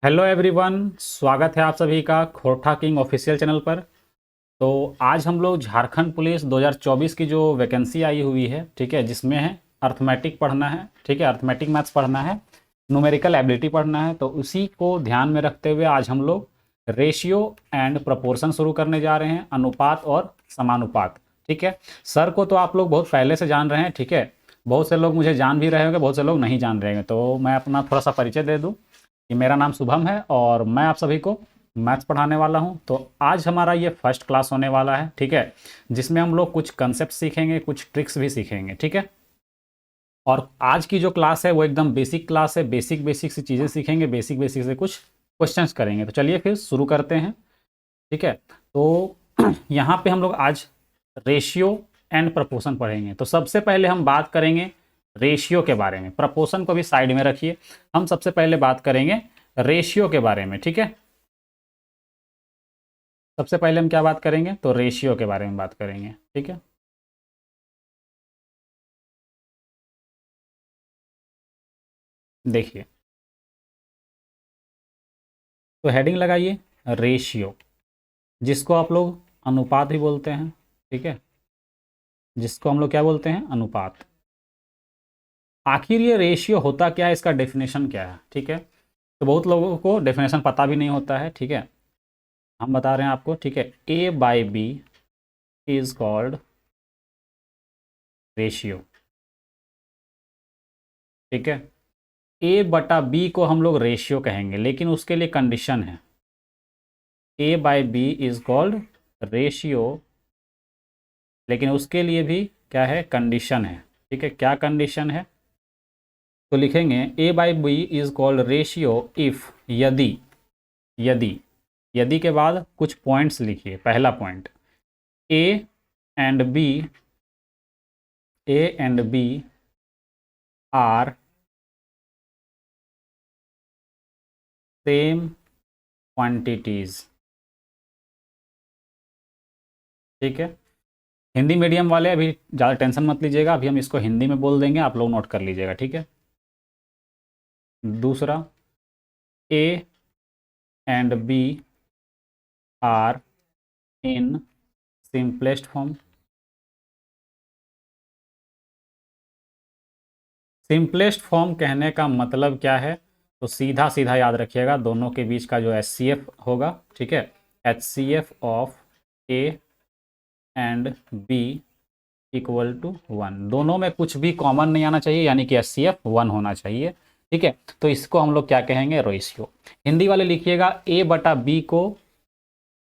Hello everyone, स्वागत है आप सभी का खोरठा किंग ऑफिशियल चैनल पर। तो आज हम लोग झारखंड पुलिस 2024 की जो वैकेंसी आई हुई है, ठीक है, जिसमें है अर्थमेटिक पढ़ना है, ठीक है, अर्थमेटिक मैथ्स पढ़ना है, न्यूमेरिकल एबिलिटी पढ़ना है। तो उसी को ध्यान में रखते हुए आज हम लोग रेशियो एंड प्रपोर्शन शुरू करने जा रहे हैं, अनुपात और समानुपात। ठीक है, सर को तो आप लोग बहुत पहले से जान रहे हैं, ठीक है, बहुत से लोग मुझे जान भी रहे होंगे, बहुत से लोग नहीं जान रहे होंगे। तो मैं अपना थोड़ा सा परिचय दे दूँ कि मेरा नाम शुभम है और मैं आप सभी को मैथ्स पढ़ाने वाला हूं। तो आज हमारा ये फर्स्ट क्लास होने वाला है, ठीक है, जिसमें हम लोग कुछ कंसेप्ट सीखेंगे, कुछ ट्रिक्स भी सीखेंगे, ठीक है। और आज की जो क्लास है वो एकदम बेसिक क्लास है, बेसिक बेसिक सी चीज़ें सीखेंगे, बेसिक बेसिक से कुछ क्वेश्चंस करेंगे। तो चलिए फिर शुरू करते हैं, ठीक है। तो यहाँ पे हम लोग आज रेशियो एंड प्रपोर्शन पढ़ेंगे। तो सबसे पहले हम बात करेंगे रेशियो के बारे में, प्रपोर्शन को भी साइड में रखिए। हम सबसे पहले बात करेंगे रेशियो के बारे में, ठीक है। सबसे पहले हम क्या बात करेंगे, तो रेशियो के बारे में बात करेंगे, ठीक है। देखिए, तो हेडिंग लगाइए रेशियो, जिसको आप लोग अनुपात भी बोलते हैं, ठीक है, जिसको हम लोग क्या बोलते हैं, अनुपात। आखिर ये रेशियो होता क्या है, इसका डेफिनेशन क्या है, ठीक है। तो बहुत लोगों को डेफिनेशन पता भी नहीं होता है, ठीक है। हम बता रहे हैं आपको, ठीक है। A by B is called ratio, ठीक है। ए बटा बी को हम लोग रेशियो कहेंगे, लेकिन उसके लिए कंडीशन है। A by B is called ratio, लेकिन उसके लिए भी क्या है, कंडीशन है, ठीक है। क्या कंडीशन है, तो लिखेंगे A by B is called ratio if, यदि, यदि, यदि के बाद कुछ पॉइंट्स लिखिए। पहला point, A and B, A and B are same quantities, ठीक है। हिंदी मीडियम वाले अभी ज़्यादा टेंशन मत लीजिएगा, अभी हम इसको हिंदी में बोल देंगे, आप लोग नोट कर लीजिएगा, ठीक है। दूसरा, A and B are in simplest form. Simplest form कहने का मतलब क्या है, तो सीधा सीधा याद रखिएगा, दोनों के बीच का जो एचसीएफ होगा, ठीक है, HCF of A and B equal to 1। दोनों में कुछ भी कॉमन नहीं आना चाहिए, यानी कि एचसीएफ 1 होना चाहिए, ठीक है। तो इसको हम लोग क्या कहेंगे, रेशियो। हिंदी वाले लिखिएगा ए बटा बी को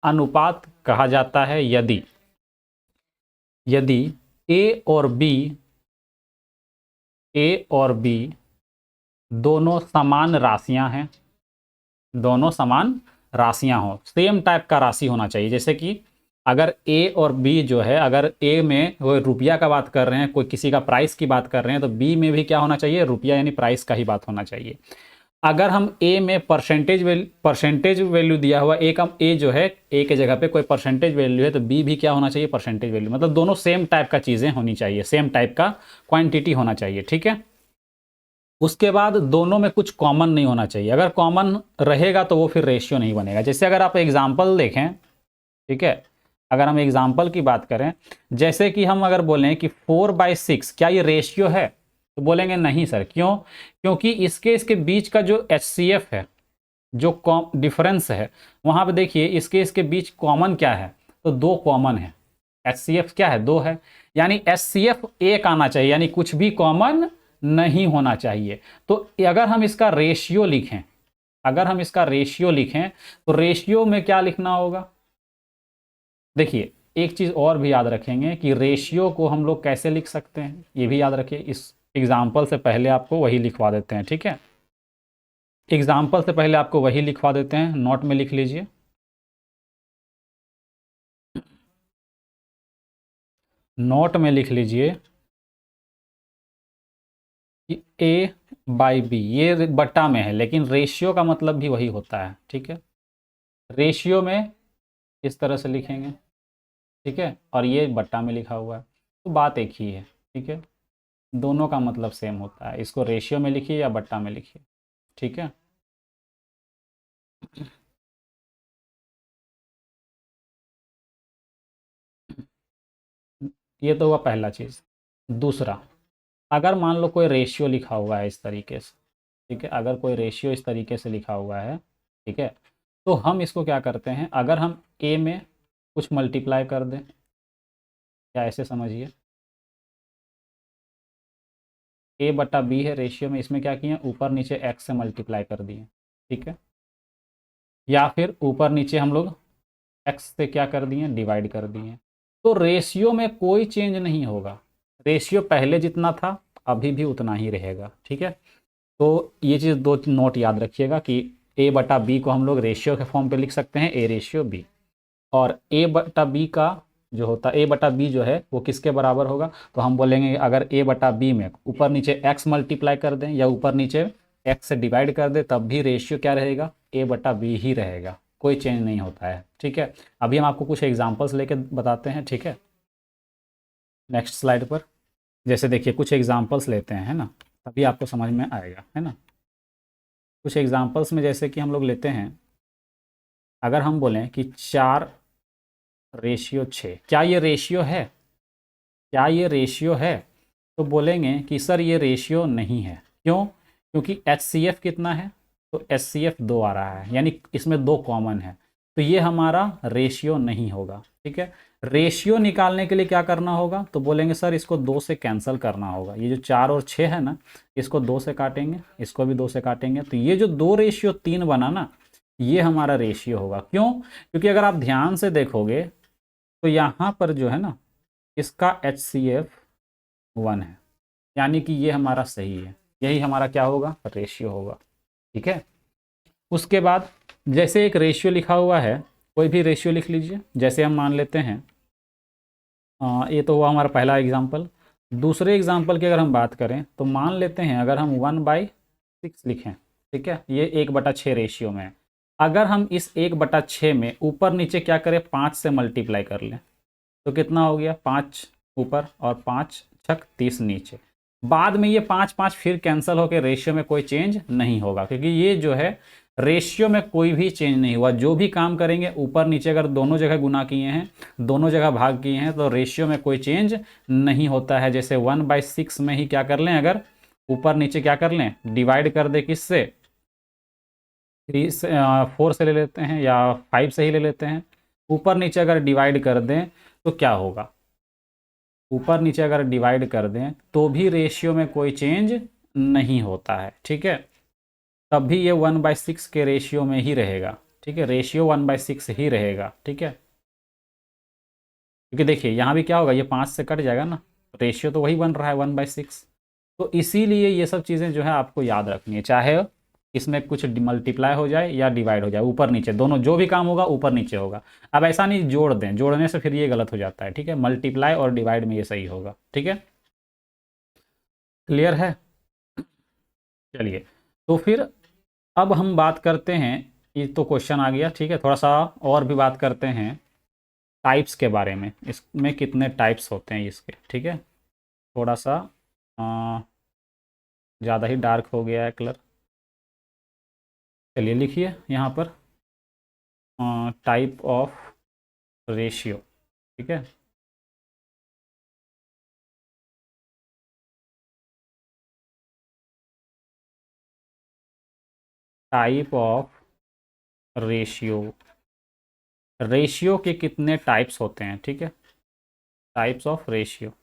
अनुपात कहा जाता है यदि, यदि ए और बी, ए और बी दोनों समान राशियां हैं, दोनों समान राशियां हो, सेम टाइप का राशि होना चाहिए। जैसे कि अगर ए और बी जो है, अगर ए में वो रुपया का बात कर रहे हैं, कोई किसी का प्राइस की बात कर रहे हैं, तो बी में भी क्या होना चाहिए, रुपया यानी प्राइस का ही बात होना चाहिए। अगर हम ए में परसेंटेज वैल्यू दिया हुआ, ए का ए जो है, ए के जगह पे कोई परसेंटेज वैल्यू है, तो बी भी क्या होना चाहिए, परसेंटेज वैल्यू। मतलब दोनों सेम टाइप का चीज़ें होनी चाहिए, सेम टाइप का क्वांटिटी होना चाहिए, ठीक है। उसके बाद दोनों में कुछ कॉमन नहीं होना चाहिए, अगर कॉमन रहेगा तो वो फिर रेशियो नहीं बनेगा। जैसे अगर आप एग्जाम्पल देखें, ठीक है, अगर हम एग्जाम्पल की बात करें, जैसे कि हम अगर बोलें कि 4/6 क्या ये रेशियो है, तो बोलेंगे नहीं सर, क्यों, क्योंकि इसके इसके बीच का जो एचसीएफ है, जो डिफरेंस है, वहां पे देखिए इसके इसके बीच कॉमन क्या है, तो 2 कॉमन है। एचसीएफ क्या है, 2 है, यानी एचसीएफ 1 आना चाहिए, यानी कुछ भी कॉमन नहीं होना चाहिए। तो अगर हम इसका रेशियो लिखें, अगर हम इसका रेशियो लिखें, तो रेशियो में क्या लिखना होगा, देखिए एक चीज़ और भी याद रखेंगे कि रेशियो को हम लोग कैसे लिख सकते हैं, ये भी याद रखिए। इस एग्जाम्पल से पहले आपको वही लिखवा देते हैं, ठीक है। एग्जाम्पल से पहले आपको वही लिखवा देते हैं, नोट में लिख लीजिए। नोट में लिख लीजिए कि ए बाई बी, ये बट्टा में है, लेकिन रेशियो का मतलब भी वही होता है, ठीक है। रेशियो में इस तरह से लिखेंगे, ठीक है, और ये बट्टा में लिखा हुआ है, तो बात एक ही है, ठीक है। दोनों का मतलब सेम होता है, इसको रेशियो में लिखिए या बट्टा में लिखिए, ठीक है। ये तो हुआ पहला चीज़। दूसरा, अगर मान लो कोई रेशियो लिखा हुआ है इस तरीके से, ठीक है, अगर कोई रेशियो इस तरीके से लिखा हुआ है, ठीक है, तो हम इसको क्या करते हैं, अगर हम ए में कुछ मल्टीप्लाई कर दें, या ऐसे समझिए, ए बटा बी है रेशियो में, इसमें क्या किए, ऊपर नीचे एक्स से मल्टीप्लाई कर दिए, ठीक है, या फिर ऊपर नीचे हम लोग एक्स से क्या कर दिए, डिवाइड कर दिए, तो रेशियो में कोई चेंज नहीं होगा। रेशियो पहले जितना था अभी भी उतना ही रहेगा, ठीक है। तो ये चीज़ दो नोट याद रखिएगा कि ए बटा बी को हम लोग रेशियो के फॉर्म पे लिख सकते हैं, ए रेशियो बी, और ए बटा बी का जो होता है, ए बटा बी जो है वो किसके बराबर होगा, तो हम बोलेंगे अगर ए बटा बी में ऊपर नीचे एक्स मल्टीप्लाई कर दें या ऊपर नीचे एक्स से डिवाइड कर दें, तब भी रेशियो क्या रहेगा, ए बटा बी ही रहेगा, कोई चेंज नहीं होता है, ठीक है। अभी हम आपको कुछ एग्जांपल्स लेके बताते हैं, ठीक है, नेक्स्ट स्लाइड पर। जैसे देखिए कुछ एग्जांपल्स लेते हैं, है ना, तभी आपको समझ में आएगा, है ना। कुछ एग्जांपल्स में जैसे कि हम लोग लेते हैं, अगर हम बोलें कि 4:6, क्या ये रेशियो है, क्या ये रेशियो है, तो बोलेंगे कि सर ये रेशियो नहीं है। क्यों? क्योंकि एच कितना है, तो एच 2 आ रहा है, यानी इसमें 2 कॉमन है, तो ये हमारा रेशियो नहीं होगा, ठीक है। रेशियो निकालने के लिए क्या करना होगा, तो बोलेंगे सर इसको 2 से कैंसिल करना होगा, ये जो 4 और 6 है ना, इसको 2 से काटेंगे, इसको भी 2 से काटेंगे, तो ये जो 2:3 बना ना, ये हमारा रेशियो होगा। क्यों? क्योंकि अगर आप ध्यान से देखोगे तो यहाँ पर जो है ना, इसका HCF 1 है, यानी कि ये हमारा सही है, यही हमारा क्या होगा, रेशियो होगा, ठीक है। उसके बाद जैसे एक रेशियो लिखा हुआ है, कोई भी रेशियो लिख लीजिए, जैसे हम मान लेते हैं, ये तो हुआ हमारा पहला एग्जाम्पल। दूसरे एग्जाम्पल की अगर हम बात करें तो मान लेते हैं अगर हम 1/6 लिखें, ठीक है, ये 1/6 रेशियो में है। अगर हम इस 1/6 में ऊपर नीचे क्या करें, 5 से मल्टीप्लाई कर लें, तो कितना हो गया, 5 ऊपर और 5 छक 30 नीचे। बाद में ये 5 5 फिर कैंसिल होकर रेशियो में कोई चेंज नहीं होगा, क्योंकि ये जो है रेशियो में कोई भी चेंज नहीं हुआ। जो भी काम करेंगे ऊपर नीचे अगर दोनों जगह गुना किए हैं, दोनों जगह भाग किए हैं, तो रेशियो में कोई चेंज नहीं होता है। जैसे 1/6 में ही क्या कर लें, अगर ऊपर नीचे क्या कर लें, डिवाइड कर दे किससे, 4 से ले लेते हैं या 5 से ही ले लेते हैं। ऊपर नीचे अगर डिवाइड कर दें तो क्या होगा, ऊपर नीचे अगर डिवाइड कर दें तो भी रेशियो में कोई चेंज नहीं होता है, ठीक है। तब भी ये 1/6 के रेशियो में ही रहेगा, ठीक है, रेशियो 1/6 ही रहेगा, ठीक है। क्योंकि देखिए यहाँ भी क्या होगा, ये 5 से कट जाएगा ना, रेशियो तो वही बन रहा है 1/6। तो इसीलिए ये सब चीज़ें जो है आपको याद रखनी है, चाहे इसमें कुछ मल्टीप्लाई हो जाए या डिवाइड हो जाए, ऊपर नीचे दोनों जो भी काम होगा ऊपर नीचे होगा। अब ऐसा नहीं जोड़ दें, जोड़ने से फिर ये गलत हो जाता है, ठीक है, मल्टीप्लाई और डिवाइड में ये सही होगा, ठीक है, क्लियर है। चलिए, तो फिर अब हम बात करते हैं, ये तो क्वेश्चन आ गया, ठीक है, थोड़ा सा और भी बात करते हैं टाइप्स के बारे में, इसमें कितने टाइप्स होते हैं इसके, ठीक है। थोड़ा सा ज़्यादा ही डार्क हो गया है कलर, चलिए लिखिए यहाँ पर टाइप ऑफ रेशियो, ठीक है। टाइप ऑफ रेशियो, रेशियो के कितने टाइप्स होते हैं, ठीक है, टाइप्स ऑफ रेशियो।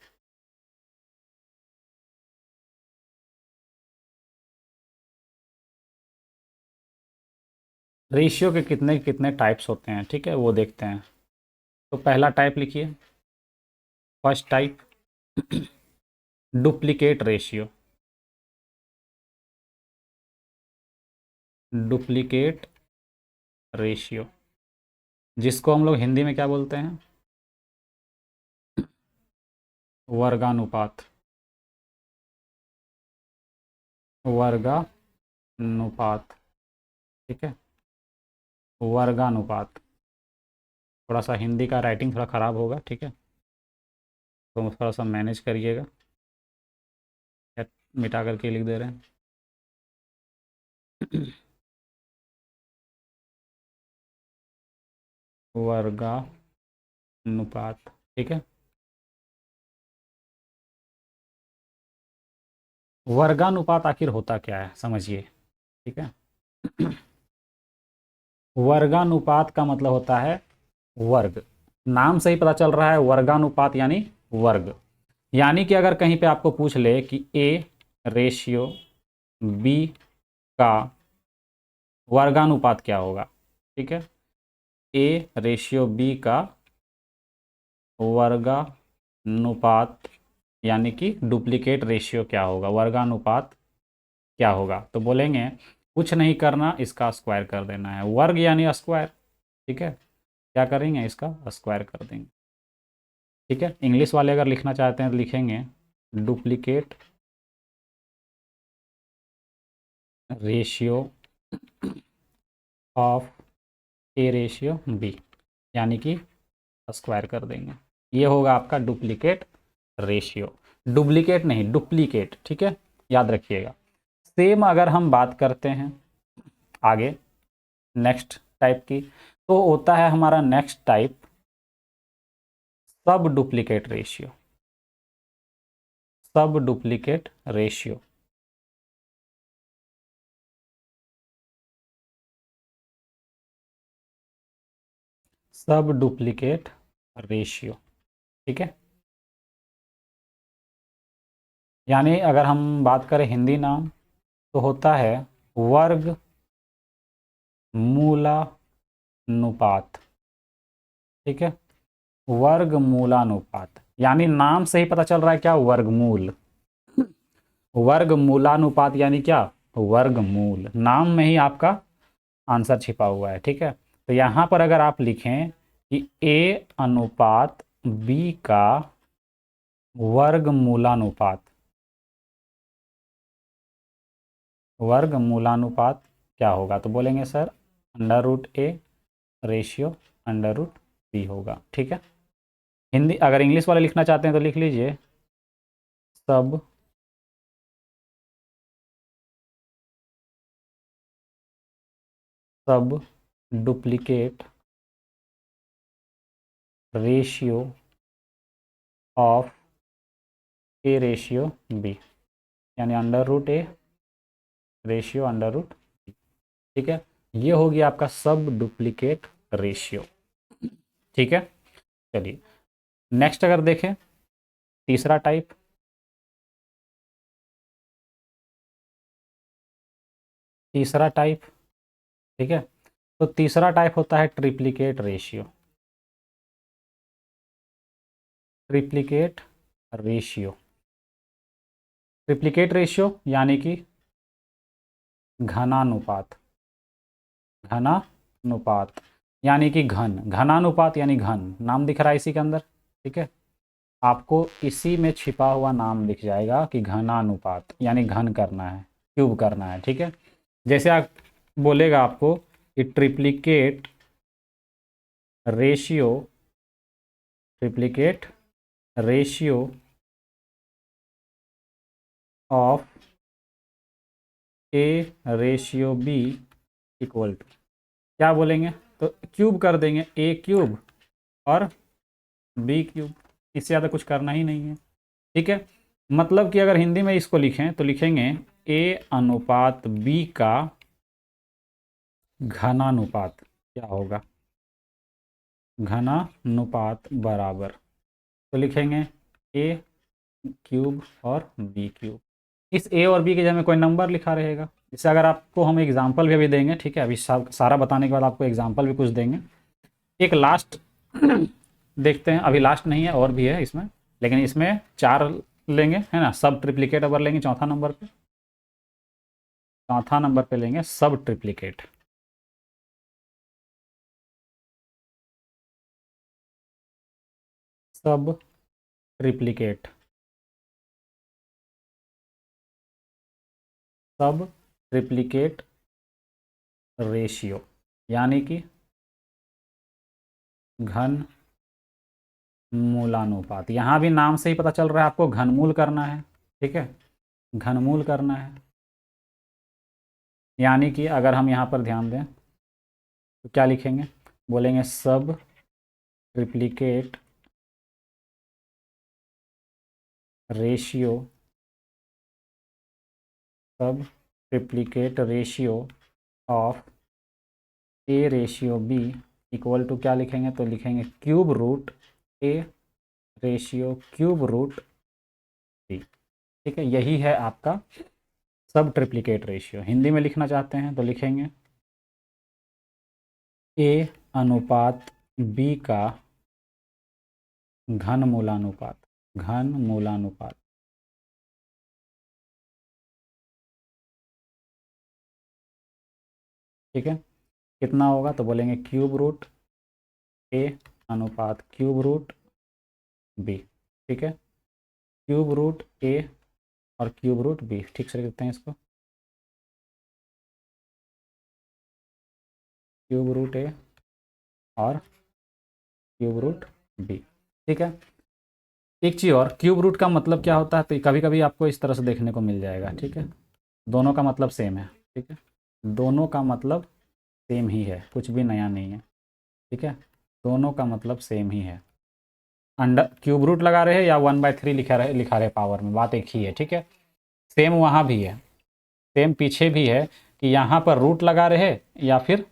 रेशियो के कितने कितने टाइप्स होते हैं, ठीक है, वो देखते हैं। तो पहला टाइप लिखिए, first type, duplicate ratio, duplicate ratio, जिसको हम लोग हिंदी में क्या बोलते हैं, वर्गानुपात, वर्गानुपात, ठीक है, वर्गानुपात। थोड़ा सा हिंदी का राइटिंग थोड़ा ख़राब होगा, ठीक है, तो थोड़ा सा मैनेज करिएगा, या मिटा करके लिख दे रहे हैं। वर्गानुपात। ठीक है, वर्गानुपात आखिर होता क्या है समझिए। ठीक है, वर्गानुपात का मतलब होता है वर्ग। नाम से ही पता चल रहा है वर्गानुपात यानी वर्ग। यानी कि अगर कहीं पे आपको पूछ ले कि ए रेशियो बी का वर्गानुपात क्या होगा, ठीक है, ए रेशियो बी का वर्गानुपात यानी कि डुप्लीकेट रेशियो क्या होगा, वर्गानुपात क्या होगा, तो बोलेंगे कुछ नहीं करना, इसका स्क्वायर कर देना है। वर्ग यानी स्क्वायर। ठीक है, क्या करेंगे, इसका स्क्वायर कर देंगे। ठीक है, इंग्लिश वाले अगर लिखना चाहते हैं तो लिखेंगे duplicate ratio of A ratio B, यानी कि स्क्वायर कर देंगे। ये होगा आपका डुप्लीकेट रेशियो, डुप्लीकेट नहीं डुप्लीकेट। ठीक है, याद रखिएगा। सेम अगर हम बात करते हैं आगे नेक्स्ट टाइप की, तो होता है हमारा नेक्स्ट टाइप सब डुप्लीकेट रेशियो। सब डुप्लीकेट रेशियो, सब डुप्लीकेट रेशियो। ठीक है, यानी अगर हम बात करें हिंदी नाम तो होता है वर्ग मूलानुपात। ठीक है, वर्ग मूलानुपात, यानी नाम से ही पता चल रहा है क्या, वर्गमूल। वर्गमूलानुपात यानी क्या, वर्गमूल। नाम में ही आपका आंसर छिपा हुआ है। ठीक है, तो यहाँ पर अगर आप लिखें कि ए अनुपात बी का वर्गमूलानुपात, वर्गमूलानुपात क्या होगा, तो बोलेंगे sir under root A ratio under root B होगा। ठीक है, हिंदी अगर इंग्लिश वाले लिखना चाहते हैं तो लिख लीजिए सब सब duplicate ratio of A ratio B, यानी under root A ratio under root B. ठीक है, ये होगी आपका सब डुप्लीकेट रेशियो। ठीक है, चलिए नेक्स्ट अगर देखें तीसरा टाइप, तीसरा टाइप। ठीक है, तो तीसरा टाइप होता है triplicate ratio. Triplicate ratio, triplicate ratio यानी कि घनानुपात। घनानुपात यानी कि घन, घनानुपात यानी घन, नाम दिख रहा है इसी के अंदर। ठीक है, आपको इसी में छिपा हुआ नाम दिख जाएगा कि घनानुपात यानी घन करना है, क्यूब करना है। ठीक है, जैसे आप बोलेगा आपको कि triplicate ratio, triplicate ratio of A ratio B equal to, क्या बोलेंगे, तो क्यूब कर देंगे, ए क्यूब और बी क्यूब, इससे ज़्यादा कुछ करना ही नहीं है। ठीक है, मतलब कि अगर हिंदी में इसको लिखें तो लिखेंगे ए अनुपात बी का घनानुपात क्या होगा, घनानुपात बराबर, तो लिखेंगे ए क्यूब और बी क्यूब। इस ए और बी के जगह में कोई नंबर लिखा रहेगा। इससे अगर आपको हम एग्जाम्पल भी अभी देंगे, ठीक है, अभी सारा बताने के बाद आपको एग्जाम्पल भी कुछ देंगे। एक लास्ट देखते हैं, अभी लास्ट नहीं है और भी है इसमें, लेकिन इसमें 4 लेंगे है ना, सब ट्रिप्लिकेट अगर लेंगे चौथा नंबर पे, चौथा नंबर पे लेंगे सब ट्रिप्लिकेट। सब ट्रिप्लिकेट, सब ट्रिप्लिकेट रेशियो यानी कि घन मूलानुपात। यहाँ भी नाम से ही पता चल रहा है आपको घनमूल करना है। ठीक है, घनमूल करना है, यानी कि अगर हम यहाँ पर ध्यान दें तो क्या लिखेंगे, बोलेंगे sub triplicate ratio, sub triplicate ratio of A ratio B equal to क्या लिखेंगे, तो लिखेंगे cube root A ratio cube root B. ठीक है, यही है आपका सब ट्रिप्लिकेट रेशियो। हिंदी में लिखना चाहते हैं तो लिखेंगे ए अनुपात बी का घन मूलानुपात, घन मूलानुपात। ठीक है, कितना होगा, तो बोलेंगे क्यूब रूट ए अनुपात क्यूब रूट बी। ठीक है, क्यूब रूट ए और क्यूब रूट बी, ठीक से लिखते हैं इसको, क्यूब रूट ए और क्यूब रूट बी। ठीक है, एक चीज़ और, क्यूब रूट का मतलब क्या होता है, तो कभी कभी आपको इस तरह से देखने को मिल जाएगा। ठीक है, दोनों का मतलब सेम है। ठीक है, दोनों का मतलब सेम ही है, कुछ भी नया नहीं है। ठीक है, दोनों का मतलब सेम ही है। अंडर क्यूब रूट लगा रहे हैं या 1/3 लिखा रहे पावर में, बात एक ही है। ठीक है, सेम वहाँ भी है, सेम पीछे भी है कि यहाँ पर रूट लगा रहे या फिर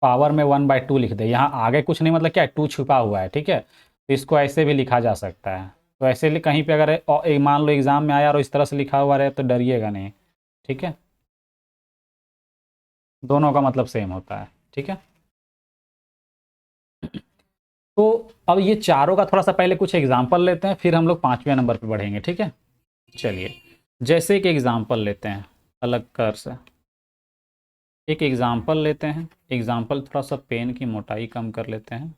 पावर में 1/2 लिख दे। यहाँ आगे कुछ नहीं, मतलब क्या है, 2 छुपा हुआ है। ठीक है, तो इसको ऐसे भी लिखा जा सकता है। तो ऐसे कहीं पे अगर मान लो एग्जाम में आया और इस तरह से लिखा हुआ रहे तो डरिएगा नहीं। ठीक है, दोनों का मतलब सेम होता है। ठीक है, तो अब ये चारों का थोड़ा सा पहले कुछ एग्जाम्पल लेते हैं, फिर हम लोग 5वें नंबर पे बढ़ेंगे। ठीक है, चलिए, जैसे एक एग्जाम्पल लेते हैं अलग कर से, एक एग्जाम्पल लेते हैं। एग्जाम्पल थोड़ा सा पेन की मोटाई कम कर लेते हैं।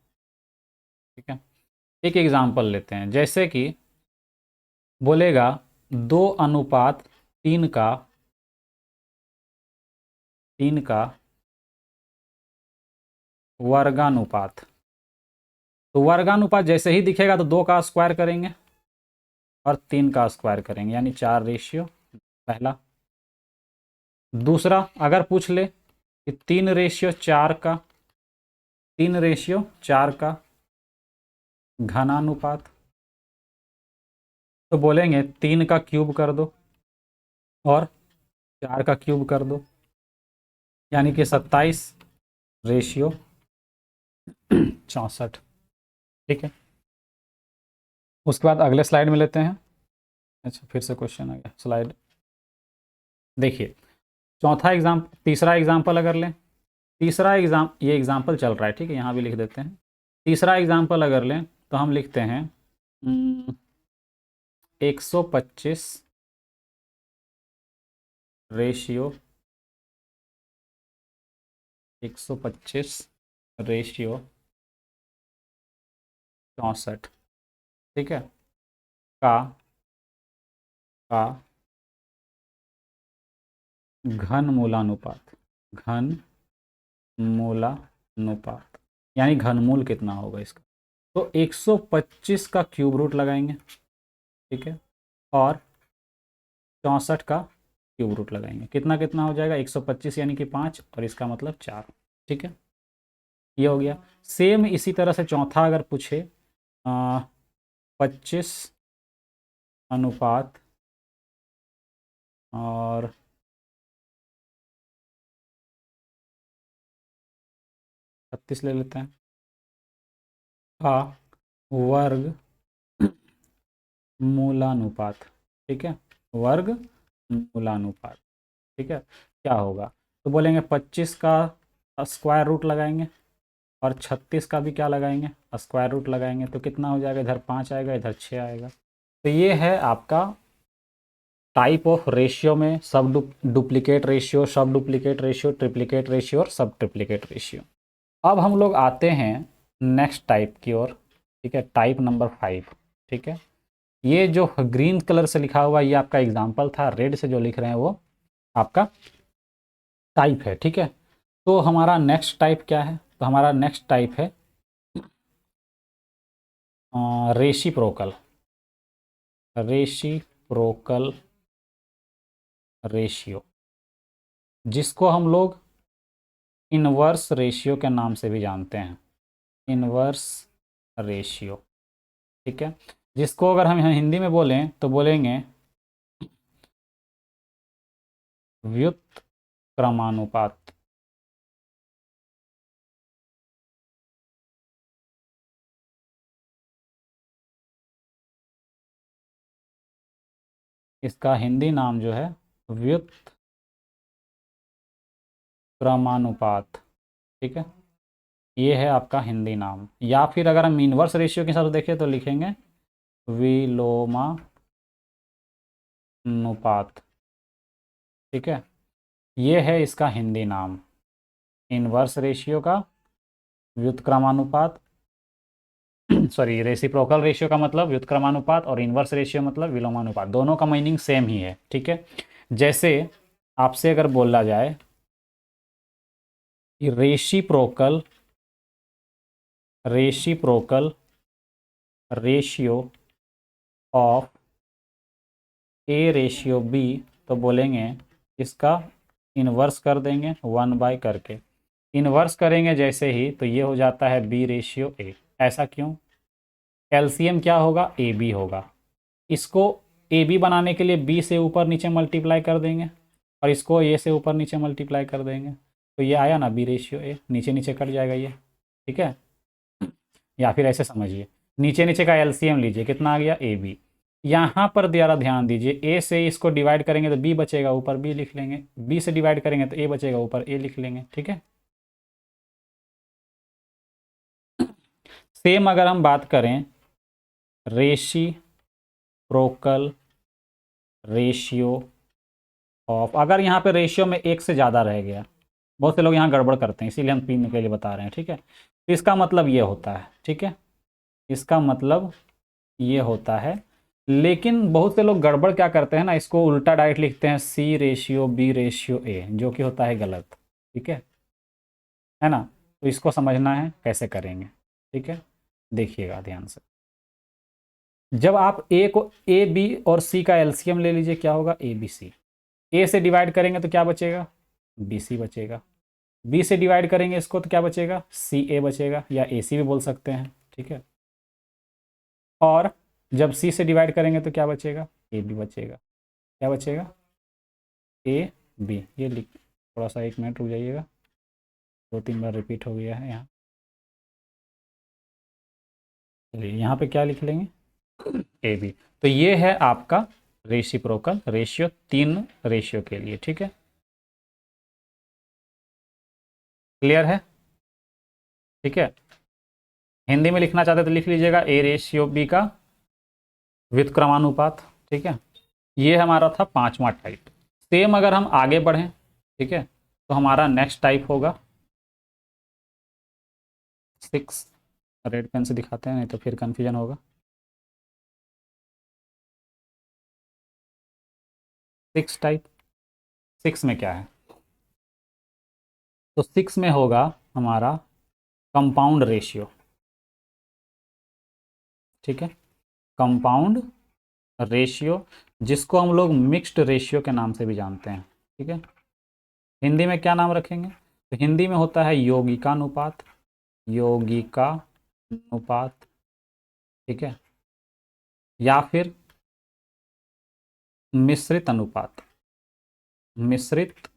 ठीक है, एक एग्जाम्पल लेते हैं, जैसे कि बोलेगा 2:3 का, 3 का वर्गानुपात। तो वर्गानुपात जैसे ही दिखेगा तो 2 का स्क्वायर करेंगे और 3 का स्क्वायर करेंगे, यानी 4 रेशियो पहला। दूसरा अगर पूछ ले कि 3:4 का, 3:4 का घनानुपात, तो बोलेंगे 3 का क्यूब कर दो और 4 का क्यूब कर दो, यानी कि 27:64। ठीक है, उसके बाद अगले स्लाइड में लेते हैं। अच्छा, फिर से क्वेश्चन आ गया, स्लाइड देखिए। चौथा एग्जाम, तीसरा एग्जाम्पल अगर लें, तीसरा एग्जाम, ये एग्जाम्पल चल रहा है। ठीक है, यहाँ भी लिख देते हैं। तीसरा एग्जाम्पल अगर लें तो हम लिखते हैं 125 रेशियो, 125 रेशियो 64। ठीक है, का का घन मूलानुपात, घन मूलानुपात, यानी घनमूल कितना होगा इसका। तो 125 का क्यूब रूट लगाएंगे। ठीक है, और 64 का क्यूब रूट लगाएंगे, कितना कितना हो जाएगा, 125 यानी कि 5 और इसका मतलब 4। ठीक है, ये हो गया। सेम इसी तरह से चौथा अगर पूछे 25 अनुपात और 36 ले लेते हैं का वर्ग मूलानुपात। ठीक है, वर्ग मूलानुपात। ठीक है, क्या होगा, तो बोलेंगे 25 का स्क्वायर रूट लगाएंगे और 36 का भी क्या लगाएंगे, स्क्वायर रूट लगाएंगे, तो कितना हो जाएगा, इधर 5 आएगा इधर 6 आएगा। तो ये है आपका टाइप ऑफ रेशियो में सब डुप्लीकेट रेशियो, सब डुप्लीकेट रेशियो, ट्रिप्लीकेट रेशियो और सब ट्रिप्लीकेट रेशियो। अब हम लोग आते हैं नेक्स्ट टाइप की ओर। ठीक है, टाइप नंबर 5। ठीक है, ये जो ग्रीन कलर से लिखा हुआ ये आपका एग्जाम्पल था, रेड से जो लिख रहे हैं वो आपका टाइप है। ठीक है, तो हमारा नेक्स्ट टाइप क्या है, तो हमारा नेक्स्ट टाइप है रेसिप्रोकल, रेसिप्रोकल रेशियो, जिसको हम लोग इनवर्स रेशियो के नाम से भी जानते हैं, इनवर्स रेशियो। ठीक है, जिसको अगर हम हिंदी में बोलें तो बोलेंगे व्युत्क्रमानुपात। इसका हिंदी नाम जो है व्युत्क्रमानुपात। ठीक है, ये है आपका हिंदी नाम। या फिर अगर हम इनवर्स रेशियो के हिसाब से देखें तो लिखेंगे विलोमानुपात। ठीक है, ये है इसका हिंदी नाम, इनवर्स रेशियो का व्युत्क्रमानुपात सॉरी, रेसिप्रोकल रेशियो का मतलब व्युत्क्रमानुपात और इनवर्स रेशियो मतलब विलोमानुपात, दोनों का मीनिंग सेम ही है। ठीक है, जैसे आपसे अगर बोला जाए कि reciprocal ratio of A ratio B, तो बोलेंगे इसका इन्वर्स कर देंगे 1 करके। इन्वर्स करेंगे जैसे ही तो ये हो जाता है बी रेशियो ए। ऐसा क्यों? एलसीएम क्या होगा? ए बी होगा। इसको ए बी बनाने के लिए बी से ऊपर नीचे मल्टीप्लाई कर देंगे और इसको ए से ऊपर नीचे मल्टीप्लाई कर देंगे, तो ये आया ना बी रेशियो ए, नीचे नीचे कट जाएगा ये। ठीक है, या फिर ऐसे समझिए, नीचे नीचे का एलसीएम लीजिए, कितना आ गया? A B. यहाँ पर ज़रा ध्यान दीजिए, ए से इसको डिवाइड करेंगे तो बी बचेगा, ऊपर बी लिख लेंगे, बी से डिवाइड करेंगे तो ए बचेगा, ऊपर ए लिख लेंगे। ठीक है, सेम अगर हम बात करें रेसिप्रोकल रेशियो ऑफ, अगर यहाँ पे रेशियो में एक से ज़्यादा रह गया, बहुत से लोग यहाँ गड़बड़ करते हैं, इसीलिए हम पीने के लिए बता रहे हैं। ठीक है, तो इसका मतलब ये होता है। ठीक है, इसका मतलब ये होता है, लेकिन बहुत से लोग गड़बड़ क्या करते हैं ना, इसको उल्टा डायरेक्ट लिखते हैं सी रेशियो बी रेशियो ए, जो कि होता है गलत। ठीक है ना, तो इसको समझना है कैसे करेंगे। ठीक है, देखिएगा ध्यान से। जब आप ए को, ए बी और सी का एलसीएम ले लीजिए, क्या होगा? A B C. ए से डिवाइड करेंगे तो क्या बचेगा? बी सी बचेगा। बी से डिवाइड करेंगे इसको तो क्या बचेगा? सी ए बचेगा, या ए सी भी बोल सकते हैं। ठीक है, और जब सी से डिवाइड करेंगे तो क्या बचेगा? ए बी बचेगा। क्या बचेगा? A B. ये लिख, थोड़ा सा 1 मिनट रुक जाइएगा, 2-3 बार रिपीट हो गया है यहाँ। चलिए यहाँ पे क्या लिख लेंगे? A B. तो ये है आपका रेसिप्रोकल रेशियो, 3 रेशियो के लिए। ठीक है, क्लियर है? ठीक है, हिंदी में लिखना चाहते तो लिख लीजिएगा ए रेशियो बी का व्युत्क्रमानुपात। ठीक है, ये हमारा था 5वां टाइप। सेम अगर हम आगे बढ़ें, ठीक है, तो हमारा नेक्स्ट टाइप होगा 6। रेड पेन से दिखाते हैं, नहीं तो फिर कन्फ्यूजन होगा। 6 टाइप, 6 में क्या है? तो 6 में होगा हमारा कंपाउंड रेशियो। ठीक है, कंपाउंड रेशियो, जिसको हम लोग मिक्स्ड रेशियो के नाम से भी जानते हैं। ठीक है, हिंदी में क्या नाम रखेंगे? तो हिंदी में होता है यौगिकानुपात, यौगिकानुपात। ठीक है, या फिर मिश्रित अनुपात, मिश्रित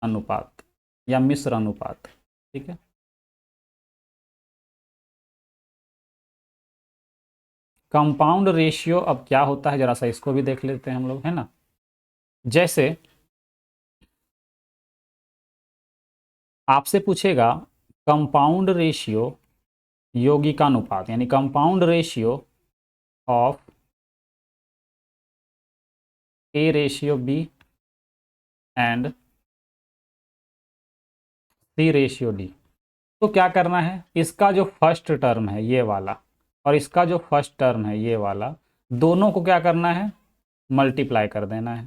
अनुपात या मिश्र अनुपात। ठीक है, कंपाउंड रेशियो अब क्या होता है, जरा सा इसको भी देख लेते हैं हम लोग, है ना। जैसे आपसे पूछेगा कंपाउंड रेशियो यौगिकानुपात, यानी compound ratio of A ratio B and C ratio D. तो क्या करना है, इसका जो फर्स्ट टर्म है ये वाला और इसका जो फर्स्ट टर्म है ये वाला, दोनों को क्या करना है? मल्टीप्लाई कर देना है।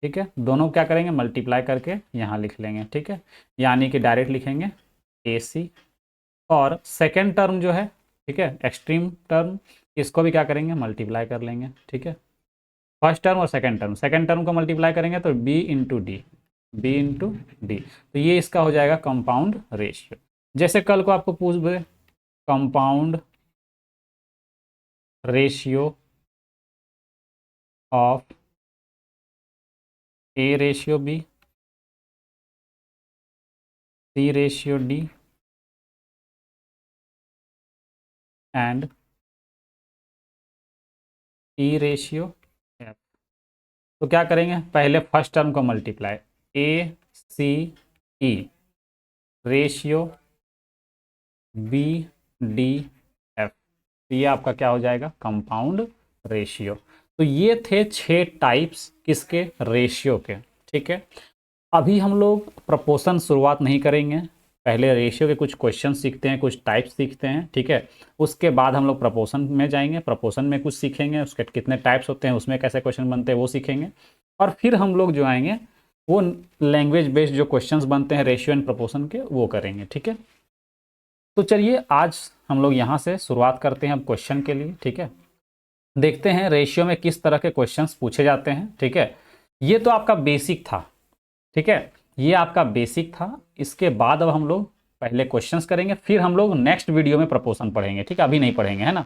ठीक है, दोनों क्या करेंगे? मल्टीप्लाई करके यहाँ लिख लेंगे। ठीक है, यानी कि डायरेक्ट लिखेंगे ए सी, और सेकेंड टर्म जो है, ठीक है, एक्सट्रीम टर्म, इसको भी क्या करेंगे? मल्टीप्लाई कर लेंगे। ठीक है, फर्स्ट टर्म और सेकेंड टर्म को मल्टीप्लाई करेंगे तो B into D, B into D, तो ये इसका हो जाएगा कंपाउंड रेशियो। जैसे कल को आपको पूछ दे compound ratio of A ratio B, C ratio D and E ratio F, तो क्या करेंगे, पहले फर्स्ट टर्म को multiply, A C E ratio B D F, तो ये आपका क्या हो जाएगा, कंपाउंड रेशियो। तो ये थे 6 टाइप्स किसके, रेशियो के। ठीक है, अभी हम लोग प्रपोर्शन शुरुआत नहीं करेंगे, पहले रेशियो के कुछ क्वेश्चन सीखते हैं, कुछ टाइप्स सीखते हैं। ठीक है, उसके बाद हम लोग प्रपोर्शन में जाएंगे, प्रपोर्शन में कुछ सीखेंगे, उसके कितने टाइप्स होते हैं, उसमें कैसे क्वेश्चन बनते हैं वो सीखेंगे। और फिर हम लोग जो आएंगे वो लैंग्वेज बेस्ड जो क्वेश्चंस बनते हैं रेशियो एंड प्रपोर्शन के वो करेंगे। ठीक है, तो चलिए आज हम लोग यहाँ से शुरुआत करते हैं अब क्वेश्चन के लिए। ठीक है, देखते हैं रेशियो में किस तरह के क्वेश्चंस पूछे जाते हैं। ठीक है, ये तो आपका बेसिक था। ठीक है, ये आपका बेसिक था। इसके बाद अब हम लोग पहले क्वेश्चंस करेंगे, फिर हम लोग नेक्स्ट वीडियो में प्रपोर्शन पढ़ेंगे। ठीक है, अभी नहीं पढ़ेंगे, है ना।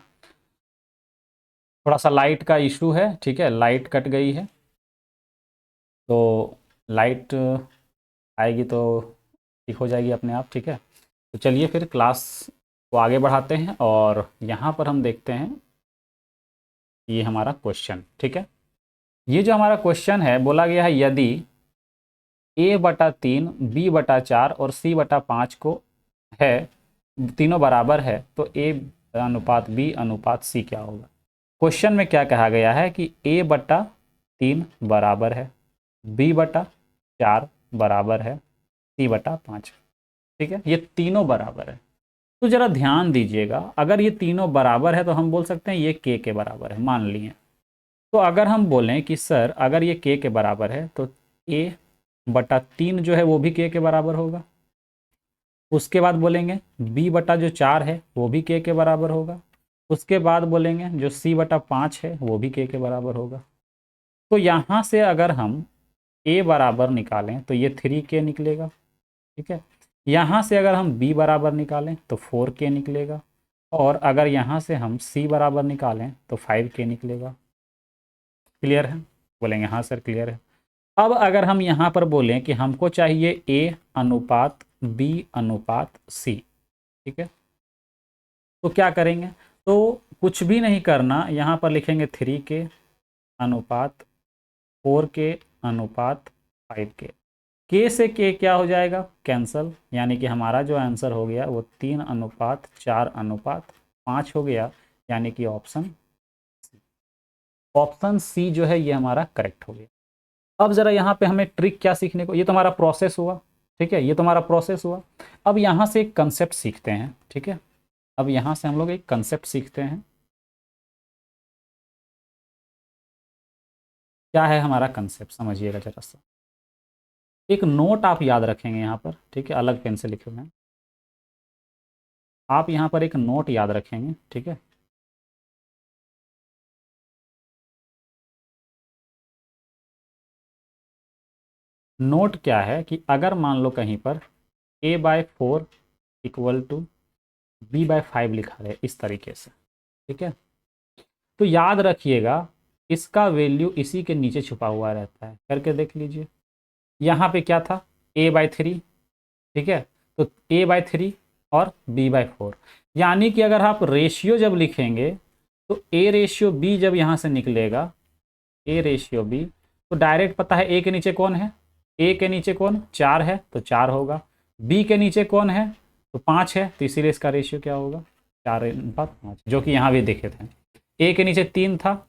थोड़ा सा लाइट का इशू है। ठीक है, लाइट कट गई है, तो लाइट आएगी तो ठीक हो जाएगी अपने आप। ठीक है, तो चलिए फिर क्लास को आगे बढ़ाते हैं और यहाँ पर हम देखते हैं ये हमारा क्वेश्चन। ठीक है, ये जो हमारा क्वेश्चन है, बोला गया है यदि a/3 b/4 और c/5 को है, तीनों बराबर है, तो a अनुपात b अनुपात c क्या होगा। क्वेश्चन में क्या कहा गया है कि a/3 बराबर है, b/4 बराबर है, c/5। ठीक है, ये तीनों बराबर है। तो जरा ध्यान दीजिएगा, अगर ये तीनों बराबर है तो हम बोल सकते हैं ये k के बराबर है, मान लिए। तो अगर हम बोलें कि सर अगर ये k के बराबर है तो a/3 जो है वो भी k के बराबर होगा। उसके बाद बोलेंगे b/4 है वो भी k के बराबर होगा। उसके बाद बोलेंगे जो c/5 है वो भी k के बराबर होगा। तो यहाँ से अगर हम a बराबर निकालें तो ये 3k निकलेगा। ठीक है, यहाँ से अगर हम b बराबर निकालें तो 4k निकलेगा, और अगर यहाँ से हम c बराबर निकालें तो 5k निकलेगा। क्लियर है, बोलेंगे हाँ सर क्लियर है। अब अगर हम यहाँ पर बोलें कि हमको चाहिए a अनुपात b अनुपात c, ठीक है, तो क्या करेंगे, तो कुछ भी नहीं करना, यहाँ पर लिखेंगे 3k अनुपात 4k अनुपात 5k। k से k क्या हो जाएगा, कैंसल, यानी कि हमारा जो आंसर हो गया वो 3:4:5 हो गया, यानी कि ऑप्शन सी जो है ये हमारा करेक्ट हो गया। अब ज़रा यहाँ पे हमें ट्रिक क्या सीखने को, ये तो हमारा प्रोसेस हुआ। ठीक है, ये तो हमारा प्रोसेस हुआ। अब यहाँ से एक कंसेप्ट सीखते हैं। ठीक है, अब यहाँ से हम लोग एक कंसेप्ट सीखते हैं। क्या है हमारा कंसेप्ट, समझिएगा जरा सा। एक नोट आप याद रखेंगे यहाँ पर, ठीक है, अलग पेन से लिखे हुए हैं। आप यहाँ पर एक नोट याद रखेंगे। ठीक है, नोट क्या है कि अगर मान लो कहीं पर a/4 इक्वल टू b/5 लिखा है इस तरीके से, ठीक है, तो याद रखिएगा इसका वैल्यू इसी के नीचे छुपा हुआ रहता है। करके देख लीजिए, यहाँ पे क्या था, a/3, ठीक है, तो a/3 और b/4, यानी कि अगर आप रेशियो जब लिखेंगे तो a/b जब यहाँ से निकलेगा, a/b, तो डायरेक्ट पता है a के नीचे कौन है, a के नीचे कौन, 4 है तो 4 होगा, b के नीचे कौन है तो 5 है, तो इसीलिए इसका रेशियो क्या होगा, 4:5, जो कि यहाँ भी देखे थे। a के नीचे 3 था,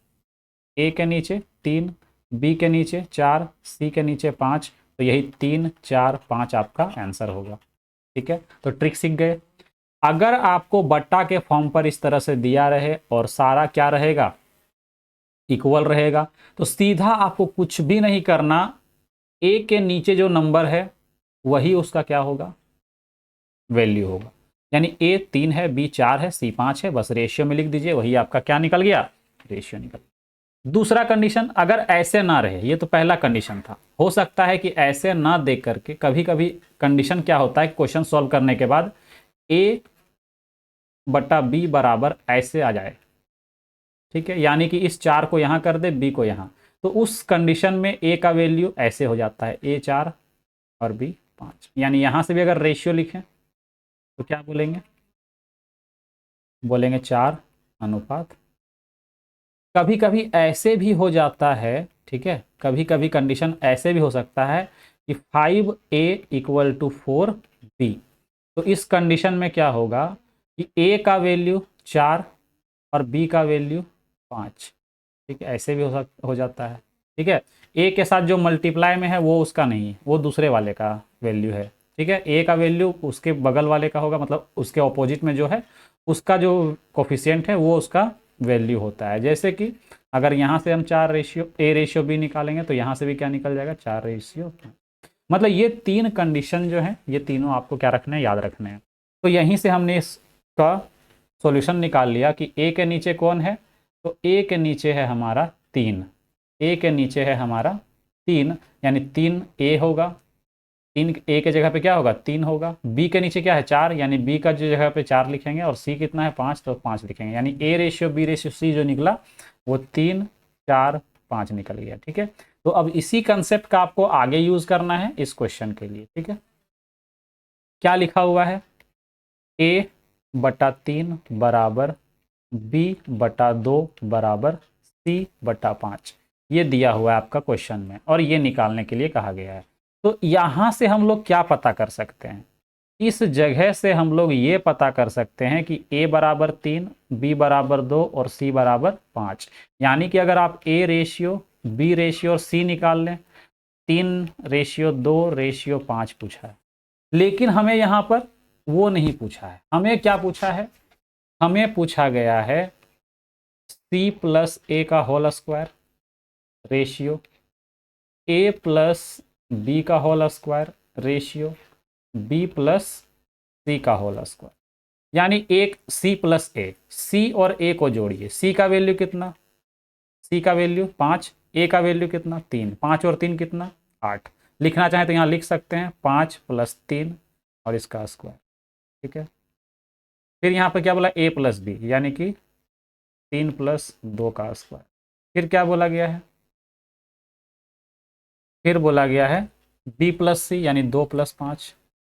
a के नीचे 3, b के नीचे 4, c के नीचे 5, तो यही 3, 4, 5 आपका आंसर होगा। ठीक है, तो ट्रिक सीख गए। अगर आपको बट्टा के फॉर्म पर इस तरह से दिया रहे और सारा क्या रहेगा, इक्वल रहेगा, तो सीधा आपको कुछ भी नहीं करना, ए के नीचे जो नंबर है वही उसका क्या होगा, वैल्यू होगा। यानी ए 3 है, बी 4 है, सी 5 है, बस रेशियो में लिख दीजिए, वही आपका क्या निकल गया, रेशियो निकल गया। दूसरा कंडीशन अगर ऐसे ना रहे, ये तो पहला कंडीशन था, हो सकता है कि ऐसे ना देख करके कभी कभी कंडीशन क्या होता है, क्वेश्चन सॉल्व करने के बाद a बटा b बराबर ऐसे आ जाए, ठीक है, यानी कि इस 4 को यहां कर दे, b को यहां, तो उस कंडीशन में a का वैल्यू ऐसे हो जाता है, a 4 और b 5। यानी यहां से भी अगर रेशियो लिखें तो क्या बोलेंगे, बोलेंगे 4 अनुपात। कभी कभी ऐसे भी हो जाता है, ठीक है, कभी कभी कंडीशन ऐसे भी हो सकता है कि 5a इक्वल टू 4b। तो इस कंडीशन में क्या होगा कि a का वैल्यू 4 और b का वैल्यू 5, ठीक है, ऐसे भी हो जाता है, ठीक है। a के साथ जो मल्टीप्लाई में है वो उसका नहीं है, वो दूसरे वाले का वैल्यू है, ठीक है। a का वैल्यू उसके बगल वाले का होगा, मतलब उसके ऑपोजिट में जो है उसका जो कोफिशिएंट है वो उसका वैल्यू होता है। जैसे कि अगर यहाँ से हम 4 रेशियो a रेशियो b निकालेंगे तो यहाँ से भी क्या निकल जाएगा, 4 रेशियो। मतलब ये 3 कंडीशन जो है, ये तीनों आपको क्या रखने हैं, याद रखने हैं। तो यहीं से हमने इसका सॉल्यूशन निकाल लिया कि a के नीचे कौन है, तो a के नीचे है हमारा 3, a के नीचे है हमारा 3, यानी 3a होगा, 3 a के जगह पे क्या होगा, 3 होगा। b के नीचे क्या है, 4, यानी b का जो जगह पे 4 लिखेंगे, और c कितना है 5, तो 5 लिखेंगे, यानी a ratio b ratio c जो निकला वो 3 4 5 निकल गया, ठीक है। तो अब इसी कंसेप्ट का आपको आगे यूज करना है इस क्वेश्चन के लिए, ठीक है। क्या लिखा हुआ है, a बटा 3 बराबर b बटा 2 बराबर c बटा 5, ये दिया हुआ है आपका क्वेश्चन में, और ये निकालने के लिए कहा गया है। तो यहां से हम लोग क्या पता कर सकते हैं, इस जगह से हम लोग ये पता कर सकते हैं कि a बराबर 3, b बराबर 2 और c बराबर 5। यानी कि अगर आप a रेशियो b रेशियो और c निकाल लें, 3 रेशियो 2 रेशियो 5 पूछा है, लेकिन हमें यहाँ पर वो नहीं पूछा है। हमें क्या पूछा है, हमें पूछा गया है c प्लस ए का whole square ratio a plus B का whole square ratio b plus सी का होल स्क्वायर। यानी एक c प्लस ए, c और a को जोड़िए, c का वैल्यू कितना, c का वैल्यू 5, a का वैल्यू कितना 3, 5 और 3 कितना 8। लिखना चाहें तो यहाँ लिख सकते हैं 5 प्लस 3 और इसका स्क्वायर, ठीक है। फिर यहाँ पर क्या बोला, a प्लस बी, यानी कि 3 प्लस 2 का स्क्वायर। फिर क्या बोला गया है, फिर बोला गया है b प्लस सी, यानी 2 प्लस 5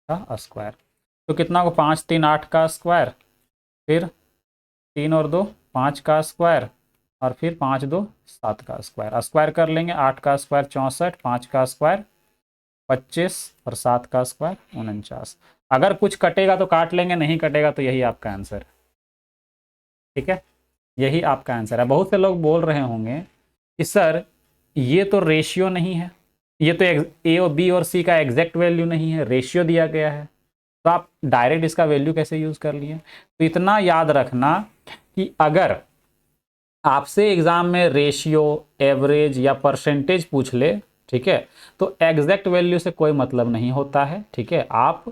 का स्क्वायर। तो कितना को 5 3 8 का स्क्वायर, फिर 3 और 2 5 का स्क्वायर, और फिर 5 2 7 का स्क्वायर। स्क्वायर कर लेंगे, 8 का स्क्वायर 64, 5 का स्क्वायर 25 और 7 का स्क्वायर 49। अगर कुछ कटेगा तो काट लेंगे, नहीं कटेगा तो यही आपका आंसर है, ठीक है, यही आपका आंसर है। बहुत से लोग बोल रहे होंगे कि सर ये तो रेशियो नहीं है, ये तो ए और बी और सी का एग्जैक्ट वैल्यू नहीं है, रेशियो दिया गया है, तो आप डायरेक्ट इसका वैल्यू कैसे यूज कर लिए। तो इतना याद रखना कि अगर आपसे एग्जाम में रेशियो, एवरेज या परसेंटेज पूछ ले, ठीक है, तो एग्जैक्ट वैल्यू से कोई मतलब नहीं होता है, ठीक है। आप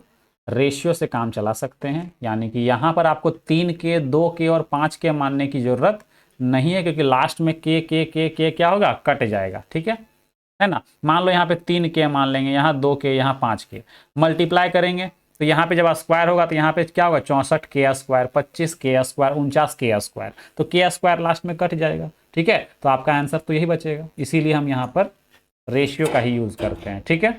रेशियो से काम चला सकते हैं, यानी कि यहां पर आपको 3 के 2 के और 5 के मानने की जरूरत नहीं है, क्योंकि लास्ट में के क्या होगा, कट जाएगा, ठीक है ना। मान लो यहाँ पे 3 के मान लेंगे, यहाँ 2 के, यहाँ 5 के, मल्टीप्लाई करेंगे तो यहाँ पे जब स्क्वायर होगा तो यहाँ पे क्या होगा, 64 के स्क्वायर, 25 के स्क्वायर, 49 के स्क्वायर, तो के स्क्वायर लास्ट में कट जाएगा, ठीक है। तो आपका आंसर तो यही बचेगा, इसीलिए हम यहाँ पर रेशियो का ही यूज करते हैं, ठीक है।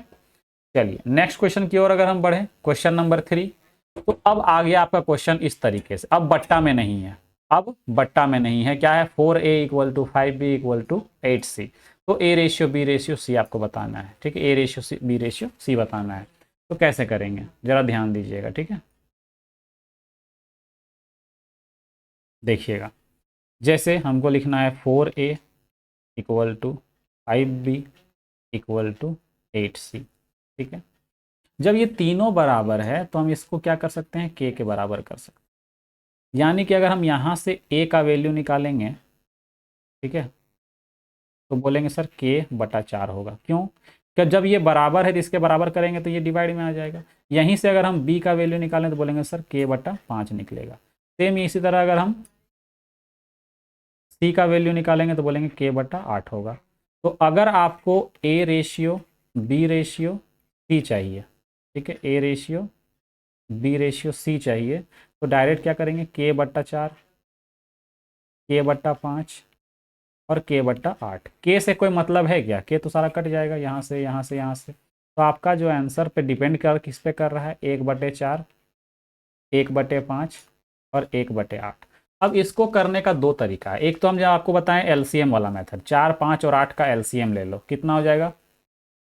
चलिए नेक्स्ट क्वेश्चन की ओर अगर हम बढ़े, क्वेश्चन नंबर 3। तो अब आ गया आपका क्वेश्चन इस तरीके से, अब बट्टा में नहीं है, अब बट्टा में नहीं है, क्या है, 4a equal to 5b equal to 8c। तो a ratio b ratio c आपको बताना है, ठीक है, a ratio b ratio c बताना है। तो कैसे करेंगे जरा ध्यान दीजिएगा, ठीक है। देखिएगा, जैसे हमको लिखना है 4a equal to 5b equal to 8c, ठीक है। जब ये तीनों बराबर है तो हम इसको क्या कर सकते हैं, k के बराबर कर सकते हैं। यानी कि अगर हम यहाँ से a का वैल्यू निकालेंगे, ठीक है, तो बोलेंगे सर k बटा 4 होगा, क्यों, कि जब ये बराबर है तो इसके बराबर करेंगे तो ये डिवाइड में आ जाएगा। यहीं से अगर हम b का वैल्यू निकालें तो बोलेंगे सर k बटा 5 निकलेगा। सेम इसी तरह अगर हम सी का वैल्यू निकालेंगे तो बोलेंगे k/8 होगा। तो अगर आपको a ratio b ratio c चाहिए, ठीक है, a ratio b ratio c चाहिए, तो डायरेक्ट क्या करेंगे, k/4, k/5 और k/8। k से कोई मतलब है क्या, k तो सारा कट जाएगा यहाँ से यहाँ से यहाँ से। तो आपका जो आंसर पे डिपेंड कर किस पे कर रहा है, 1/4, 1/5 और 1/8। अब इसको करने का दो तरीका है। एक तो हम जो आपको बताएं एलसीएम वाला मेथड, 4, 5 और 8 का एलसीएम ले लो, कितना हो जाएगा,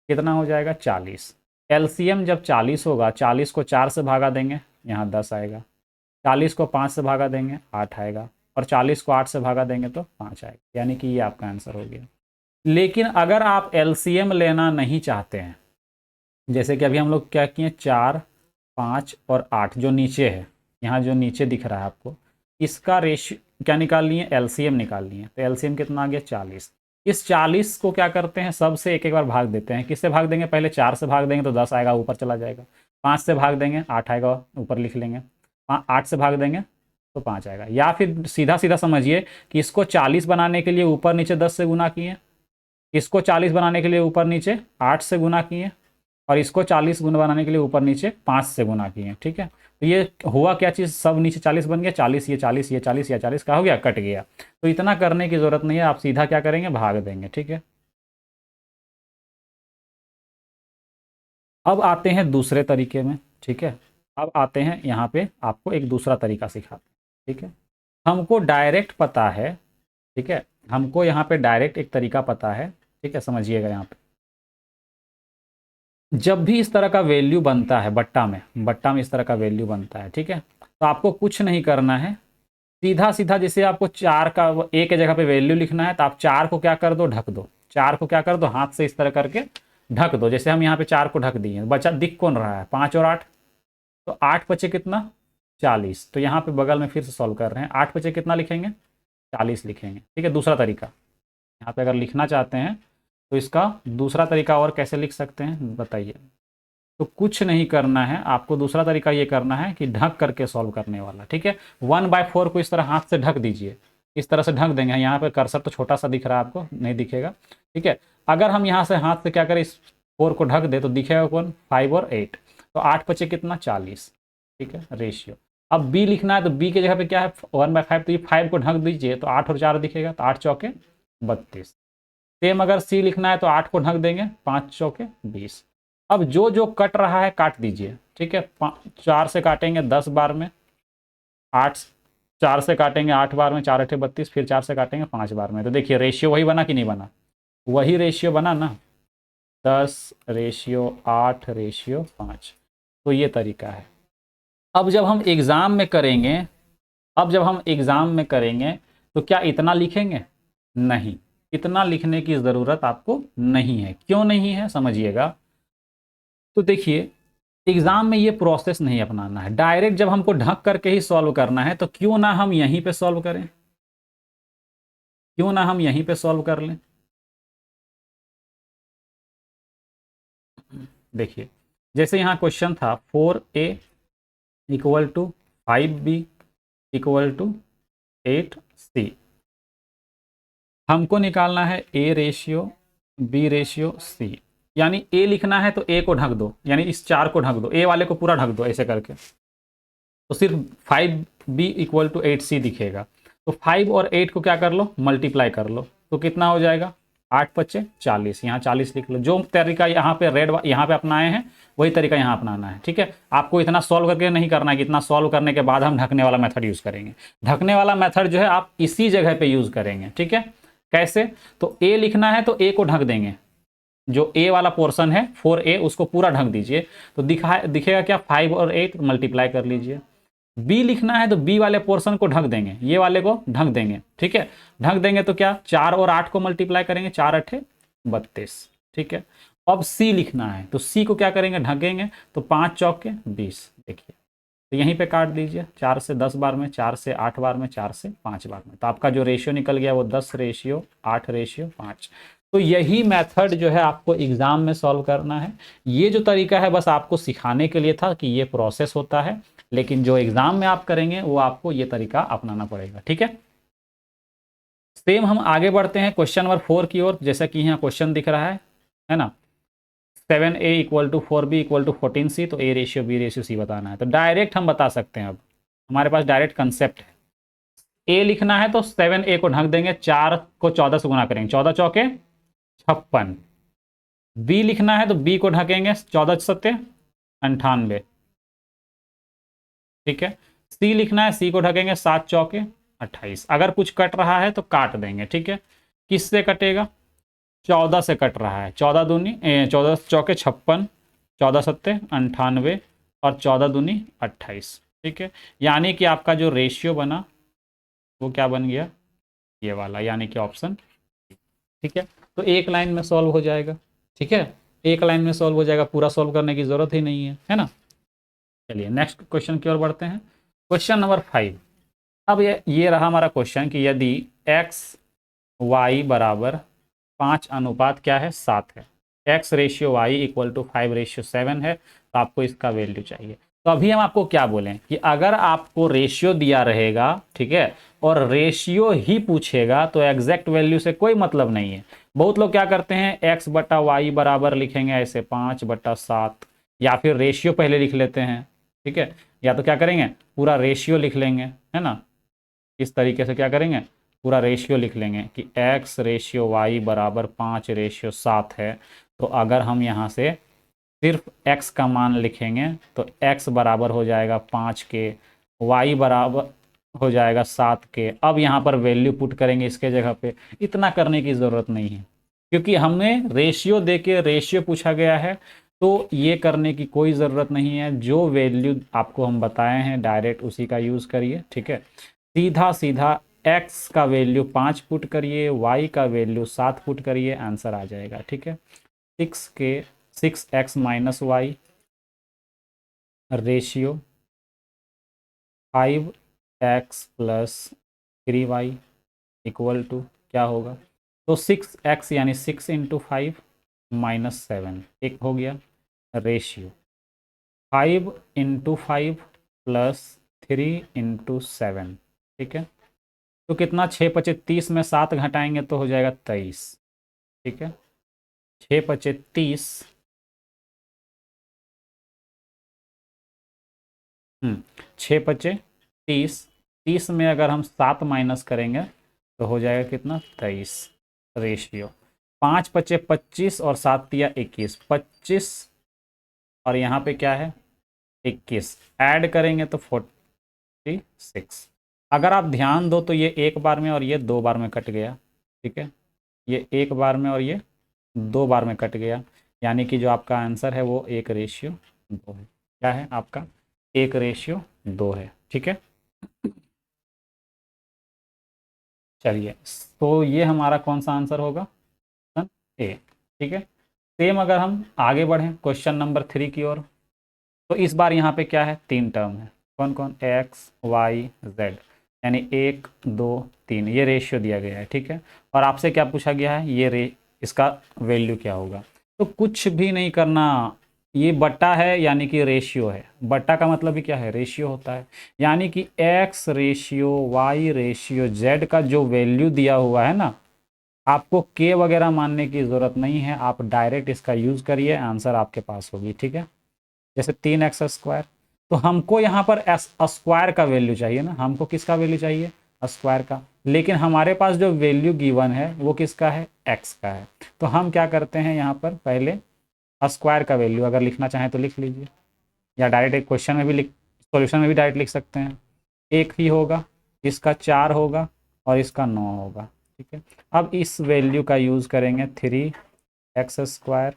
कितना हो जाएगा 40। एलसीएम जब 40 होगा, 40 को 4 से भागा देंगे, यहाँ 10 आएगा, 40 को 5 से भागा देंगे 8 आएगा, और 40 को 8 से भागा देंगे तो 5 आएगा, यानी कि ये आपका आंसर हो गया। लेकिन अगर आप एलसीएम लेना नहीं चाहते हैं, जैसे कि अभी हम लोग क्या किए, 4, 5 और 8 जो नीचे है, यहाँ जो नीचे दिख रहा है आपको, इसका रेशियो क्या निकाल लिए, एलसीएम निकाल लिए। तो एलसीएम कितना आ गया 40। इस 40 को क्या करते हैं, सबसे एक एक बार भाग देते हैं। किससे भाग देंगे, पहले 4 से भाग देंगे तो 10 आएगा, ऊपर चला जाएगा। 5 से भाग देंगे 8 आएगा, ऊपर लिख लेंगे। 8 से भाग देंगे तो 5 आएगा। या फिर सीधा सीधा समझिए कि इसको 40 बनाने के लिए ऊपर नीचे 10 से गुना किए, इसको 40 बनाने के लिए ऊपर नीचे 8 से गुना किए, और इसको 40 गुना बनाने के लिए ऊपर नीचे 5 से गुना किए, ठीक है। तो ये हुआ क्या चीज़, सब नीचे 40 बन गया, 40 ये 40 ये 40 या 40 का हो गया, कट गया। तो इतना करने की ज़रूरत नहीं है, आप सीधा क्या करेंगे, भाग देंगे, ठीक है। अब आते हैं दूसरे तरीके में, ठीक है। अब आते हैं यहाँ पे आपको एक दूसरा तरीका सिखाते हैं, ठीक है। हमको डायरेक्ट पता है, ठीक है, हमको यहाँ पे डायरेक्ट एक तरीका पता है, ठीक है, समझिएगा। यहाँ पे जब भी इस तरह का वैल्यू बनता है बट्टा में इस तरह का वैल्यू बनता है, ठीक है, तो आपको कुछ नहीं करना है, सीधा सीधा जैसे आपको 4 का ए के जगह पे वैल्यू लिखना है, तो आप 4 को क्या कर दो, ढक दो। 4 को क्या कर दो, हाथ से इस तरह करके ढक दो। जैसे हम यहाँ पे 4 को ढक दिए, बचा दिख कौन रहा है, 5 और 8, तो 8 बचे कितना, 40। तो यहाँ पे बगल में फिर से सॉल्व कर रहे हैं, 8 बचे कितना लिखेंगे, 40 लिखेंगे, ठीक है। दूसरा तरीका, यहाँ पे अगर लिखना चाहते हैं तो इसका दूसरा तरीका और कैसे लिख सकते हैं बताइए। तो कुछ नहीं करना है आपको, दूसरा तरीका ये करना है कि ढक करके सॉल्व करने वाला, ठीक है। 1/4 को इस तरह हाथ से ढक दीजिए, इस तरह से ढक देंगे। यहाँ पर कर्सर तो छोटा सा दिख रहा है आपको, नहीं दिखेगा, ठीक है। अगर हम यहाँ से हाथ से क्या करें, इस 4 को ढक दे तो दिखेगा कौन, 5 और 8। तो 8 बचे कितना, 40, ठीक है, रेशियो। अब b लिखना है तो b के जगह पे क्या है, 1/5, तो ये 5 को ढक दीजिए तो 8 और 4 दिखेगा, तो 8 चौके 32। सेम अगर c लिखना है तो 8 को ढक देंगे, 5 चौके 20। अब जो जो कट रहा है काट दीजिए, ठीक है। 4 से काटेंगे 10 बार में, 8 4 से काटेंगे 8 बार में, 4 8 32, फिर 4 से काटेंगे 5 बार में। तो देखिए रेशियो वही बना कि नहीं बना, वही रेशियो बना ना, 10:8:5। तो ये तरीका है। अब जब हम एग्ज़ाम में करेंगे, तो क्या इतना लिखेंगे, नहीं, इतना लिखने की ज़रूरत आपको नहीं है। क्यों नहीं है, समझिएगा। तो देखिए एग्ज़ाम में ये प्रोसेस नहीं अपनाना है, डायरेक्ट जब हमको ढक करके ही सॉल्व करना है, तो क्यों ना हम यहीं पे सॉल्व करें, क्यों ना हम यहीं पे सॉल्व कर लें। देखिए जैसे यहाँ क्वेश्चन था 4a = 5b = 8c। हमको निकालना है a ratio b ratio c, यानी a लिखना है तो a को ढक दो, यानी इस 4 को ढक दो, a वाले को पूरा ढक दो ऐसे करके, तो सिर्फ 5b = 8c दिखेगा। तो 5 और 8 को क्या कर लो, मल्टीप्लाई कर लो, तो कितना हो जाएगा, 8 × 5 = 40, यहाँ 40 लिख लो। जो तरीका यहाँ पे यहाँ पे अपनाए हैं वही तरीका यहाँ अपनाना है, ठीक है। आपको इतना सॉल्व करके नहीं करना है कि इतना सॉल्व करने के बाद हम ढकने वाला मेथड यूज़ करेंगे। ढकने वाला मेथड जो है आप इसी जगह पे यूज़ करेंगे, ठीक है। कैसे, तो a लिखना है तो a को ढक देंगे, जो a वाला पोर्शन है 4a उसको पूरा ढक दीजिए, तो दिखेगा क्या, 5 और 8 मल्टीप्लाई कर लीजिए। b लिखना है तो b वाले पोर्शन को ढक देंगे, ये वाले को ढक देंगे, ठीक है। ढक देंगे तो क्या, 4 और 8 को मल्टीप्लाई करेंगे, 4 8 32, ठीक है। अब c लिखना है तो c को क्या करेंगे, ढकेंगे, तो 5 चौके 20। देखिए तो यहीं पे काट दीजिए, 4 से 10 बार में, 4 से 8 बार में, 4 से 5 बार में, तो आपका जो रेशियो निकल गया वो 10:8:5। तो यही मेथड जो है आपको एग्जाम में सॉल्व करना है। ये जो तरीका है बस आपको सिखाने के लिए था कि ये प्रोसेस होता है, लेकिन जो एग्जाम में आप करेंगे वो आपको ये तरीका अपनाना पड़ेगा, ठीक है। सेम हम आगे बढ़ते हैं क्वेश्चन नंबर 4 की ओर। जैसा कि यहाँ क्वेश्चन दिख रहा है ना, 7a equal to 4b equal to 14c, तो a ratio b ratio c बताना है। तो डायरेक्ट हम बता सकते हैं, अब हमारे पास डायरेक्ट कंसेप्ट है। a लिखना है तो 7a को ढक देंगे, 4 को 14 से गुना करेंगे, 14 चौके 56। b लिखना है तो b को ढकेंगे, 14 सत्ते 98। ठीक है। c लिखना है, c को ढकेंगे, 7 चौके 28। अगर कुछ कट रहा है तो काट देंगे। ठीक है। किससे कटेगा? 14 से कट रहा है। 14 दूनी 14 चौके 56, 14 सत्ते 98 और 14 दूनी 28। ठीक है। यानी कि आपका जो रेशियो बना वो क्या बन गया? ये वाला, यानी कि ऑप्शन। ठीक है। तो एक लाइन में सॉल्व हो जाएगा। ठीक है, एक लाइन में सॉल्व हो जाएगा, पूरा सॉल्व करने की ज़रूरत ही नहीं है ना। चलिए नेक्स्ट क्वेश्चन की ओर बढ़ते हैं। Question number 5। अब ये रहा हमारा क्वेश्चन कि यदि एक्स वाई बराबर 5 अनुपात क्या है? 7 है। X ratio Y equal to 5 ratio 7 है, तो आपको इसका वैल्यू चाहिए। तो अभी हम आपको क्या बोलें कि अगर आपको रेशियो दिया रहेगा, ठीक है, और रेशियो ही पूछेगा, तो एग्जैक्ट वैल्यू से कोई मतलब नहीं है। बहुत लोग क्या करते हैं, एक्स बटा वाई बराबर लिखेंगे ऐसे 5/7, या फिर रेशियो पहले लिख लेते हैं। ठीक है। या तो क्या करेंगे, पूरा रेशियो लिख लेंगे, है ना। इस तरीके से क्या करेंगे, पूरा रेशियो लिख लेंगे कि x रेशियो वाई बराबर 5 रेशियो 7 है। तो अगर हम यहाँ से सिर्फ x का मान लिखेंगे तो x बराबर हो जाएगा 5 के, y बराबर हो जाएगा 7 के। अब यहाँ पर वैल्यू पुट करेंगे इसके जगह पे। इतना करने की ज़रूरत नहीं है, क्योंकि हमें रेशियो दे के रेशियो पूछा गया है, तो ये करने की कोई ज़रूरत नहीं है। जो वैल्यू आपको हम बताए हैं डायरेक्ट उसी का यूज़ करिए। ठीक है। सीधा सीधा x का वैल्यू 5 पुट करिए, y का वैल्यू 7 पुट करिए, आंसर आ जाएगा। ठीक है। 6x minus Y ratio 5x plus 3y equal to क्या होगा? तो 6x यानी 6 इंटू 5 माइनस 7, एक हो गया रेशियो 5 इंटू 5 प्लस 3 इंटू 7। ठीक है। तो कितना, 6×5 = 30 में 7 घटाएंगे तो हो जाएगा 23। ठीक है। 6×5 = 30। 6×5 = 30। 30 में अगर हम 7 माइनस करेंगे तो हो जाएगा कितना, 23 रेशियो। 5×5 = 25 और 7×3 = 21, 25 और यहाँ पे क्या है 21, ऐड करेंगे तो 46। अगर आप ध्यान दो तो ये एक बार में और ये 2 बार में कट गया। ठीक है। ये एक बार में और ये 2 बार में कट गया, यानी कि जो आपका आंसर है वो 1:2 है। क्या है आपका? 1:2 है। ठीक है। चलिए, तो ये हमारा कौन सा आंसर होगा? Option A. ठीक है। सेम अगर हम आगे बढ़ें क्वेश्चन नंबर 3 की ओर, तो इस बार यहाँ पे क्या है, 3 टर्म है। कौन कौन? एक्स वाई जेड, यानी 1 2 3, ये रेशियो दिया गया है। ठीक है। और आपसे क्या पूछा गया है, ये इसका वैल्यू क्या होगा? तो कुछ भी नहीं करना, ये बट्टा है यानी कि रेशियो है। बट्टा का मतलब ही क्या है, रेशियो होता है। यानी कि X ratio Y ratio Z का जो वैल्यू दिया हुआ है ना, आपको के वगैरह मानने की ज़रूरत नहीं है, आप डायरेक्ट इसका यूज़ करिए, आंसर आपके पास होगी। ठीक है। जैसे 3x², तो हमको यहाँ पर एस स्क्वायर का वैल्यू चाहिए ना, हमको किसका वैल्यू चाहिए, स्क्वायर का। लेकिन हमारे पास जो वैल्यू गिवन है वो किसका है, x का है। तो हम क्या करते हैं, यहाँ पर पहले स्क्वायर का वैल्यू अगर लिखना चाहें तो लिख लीजिए, या डायरेक्ट एक क्वेश्चन में भी सॉल्यूशन में भी डायरेक्ट लिख सकते हैं। एक ही होगा, इसका 4 होगा और इसका 9 होगा। ठीक है। अब इस वैल्यू का यूज़ करेंगे, 3x²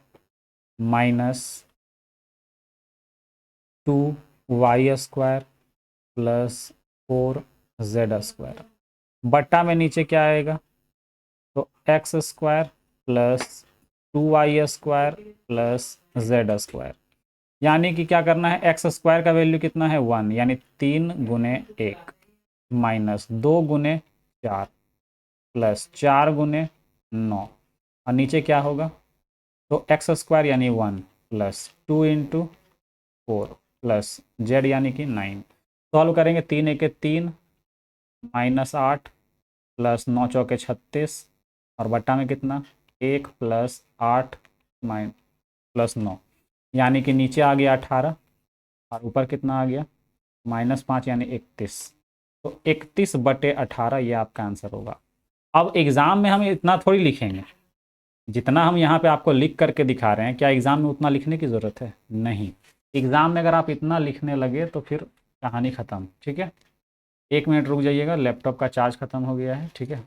minus 2y² plus 4z²। बट्टा में नीचे क्या आएगा, तो x² plus 2y² plus z²। यानी कि क्या करना है, x² का वैल्यू कितना है, 1, यानी 3×1 माइनस 2×4 प्लस 4×9, और नीचे क्या होगा, तो x² यानी 1 प्लस 2×4 प्लस z यानी कि 9। सॉल्व करेंगे, 3×1 = 3 माइनस 8 प्लस 9 चौके 36 और बट्टा में कितना 1 प्लस 8 माइन प्लस 9, यानी कि नीचे आ गया 18 और ऊपर कितना आ गया -5 यानी 31। तो 31/18 ये आपका आंसर होगा। अब एग्ज़ाम में हम इतना थोड़ी लिखेंगे, जितना हम यहाँ पे आपको लिख करके दिखा रहे हैं, क्या एग्ज़ाम में उतना लिखने की ज़रूरत है? नहीं। एग्ज़ाम में अगर आप इतना लिखने लगे तो फिर कहानी ख़त्म। ठीक है, 1 मिनट रुक जाइएगा, लैपटॉप का चार्ज ख़त्म हो गया है। ठीक है,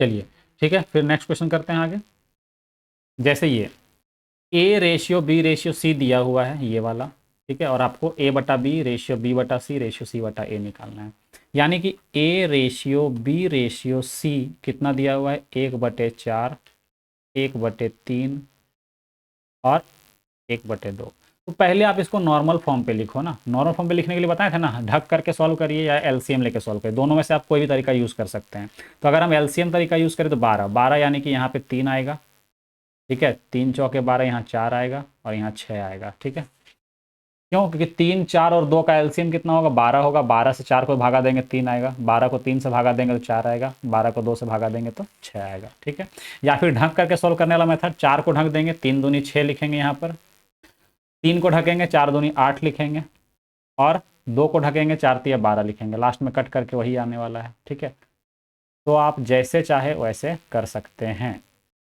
चलिए ठीक है, फिर नेक्स्ट क्वेश्चन करते हैं आगे। जैसे ये A/B/C दिया हुआ है ये वाला, ठीक है, और आपको A/B/B/C/C/A निकालना है। यानी कि A/B/C कितना दिया हुआ है 1/4, 1/3 और 1/2। तो पहले आप इसको नॉर्मल फॉर्म पे लिखो ना। नॉर्मल फॉर्म पे लिखने के लिए बताया था ना, ढक करके सॉल्व करिए या एलसीएम लेके सॉल्व करिए, दोनों में से आप कोई भी तरीका यूज़ कर सकते हैं। तो अगर हम एलसीएम तरीका यूज़ करें तो 12 यानी कि यहाँ पे 3 आएगा। ठीक है, 3 चौके 12, यहाँ 4 आएगा और यहाँ 6 आएगा। ठीक है, क्यों? क्योंकि 3, 4 और 2 का एलसीएम कितना होगा 12 होगा। 12 से 4 को भागा देंगे 3 आएगा, 12 को 3 से भागा देंगे तो 4 आएगा, 12 को 2 से भागा देंगे तो 6 आएगा। ठीक है, या फिर ढक करके सॉल्व करने वाला मेथड, 4 को ढक देंगे, 3 दूनी 6 लिखेंगे यहाँ पर, 3 को ढकेंगे 4 दूनी 8 लिखेंगे और 2 को ढकेंगे 4 तिया 12 लिखेंगे, लास्ट में कट करके वही आने वाला है। ठीक है, तो आप जैसे चाहे वैसे कर सकते हैं।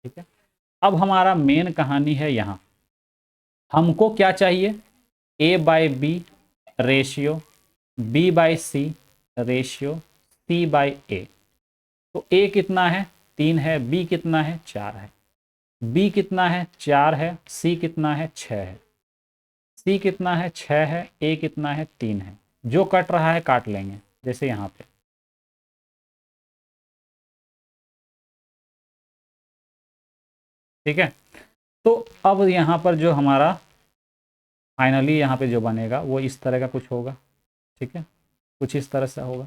ठीक है, अब हमारा मेन कहानी है यहाँ, हमको क्या चाहिए A/B ratio, B/C ratio, C/A। तो A कितना है 3 है, B कितना है 4 है, B कितना है 4 है, C कितना है 6 है, C कितना है 6 है, A कितना है 3 है। जो कट रहा है काट लेंगे, जैसे यहाँ पे। ठीक है, तो अब यहाँ पर जो हमारा फाइनली यहाँ पे जो बनेगा वो इस तरह का कुछ होगा। ठीक है, कुछ इस तरह से होगा।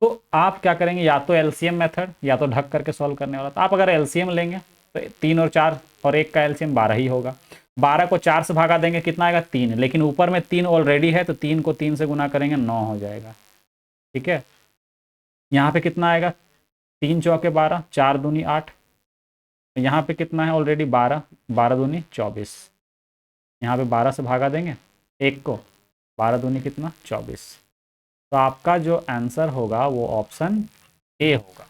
तो आप क्या करेंगे, या तो एलसीएम मेथड या तो ढक करके सॉल्व करने वाला। तो आप अगर एलसीएम लेंगे तो 3 और 4 और 1 का एलसीएम 12 ही होगा। 12 को 4 से भागा देंगे कितना आएगा 3, लेकिन ऊपर में 3 ऑलरेडी है तो 3 को 3 से गुना करेंगे 9 हो जाएगा। ठीक है, यहाँ पे कितना आएगा 3 चौके 12, 4 दूनी 8, यहाँ पे कितना है ऑलरेडी 12, 12 दूनी 24, यहाँ पे 12 से भागा देंगे 1 को, 12 दूनी कितना 24। तो आपका जो आंसर होगा वो ऑप्शन ए होगा।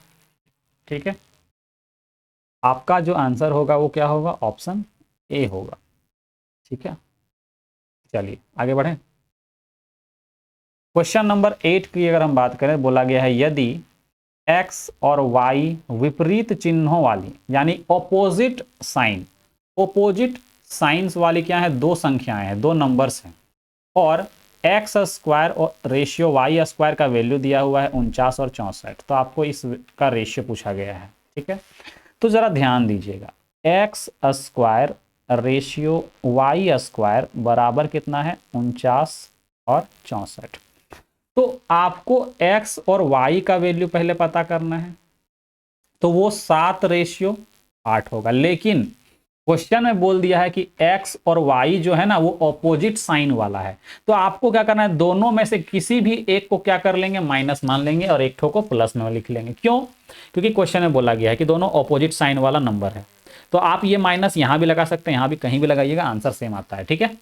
ठीक है, आपका जो आंसर होगा वो क्या होगा, ऑप्शन ए होगा। ठीक है, चलिए आगे बढ़ें। क्वेश्चन नंबर 8 की अगर हम बात करें, बोला गया है यदि x और y विपरीत चिन्हों वाली यानी ऑपोजिट साइन, ऑपोजिट साइंस वाली क्या है, दो संख्याएं हैं, दो नंबर्स हैं, और एक्स स्क्वायर और रेशियो वाई स्क्वायर का वैल्यू दिया हुआ है 49 और 64, तो आपको इसका रेशियो पूछा गया है। ठीक है, तो जरा ध्यान दीजिएगा, X square ratio Y square बराबर कितना है 49 और 64। तो आपको x और y का वैल्यू पहले पता करना है, तो वो 7/8 होगा। लेकिन क्वेश्चन में बोल दिया है कि x और y जो है ना वो ऑपोजिट साइन वाला है, तो आपको क्या करना है, दोनों में से किसी भी एक को क्या कर लेंगे माइनस मान लेंगे और एक ठो को प्लस में लिख लेंगे। क्यों? क्योंकि क्वेश्चन में बोला गया है कि दोनों ऑपोजिट साइन वाला नंबर है। तो आप ये माइनस यहां भी लगा सकते हैं, यहां भी कहीं भी लगाइएगा, आंसर सेम आता है। ठीक है,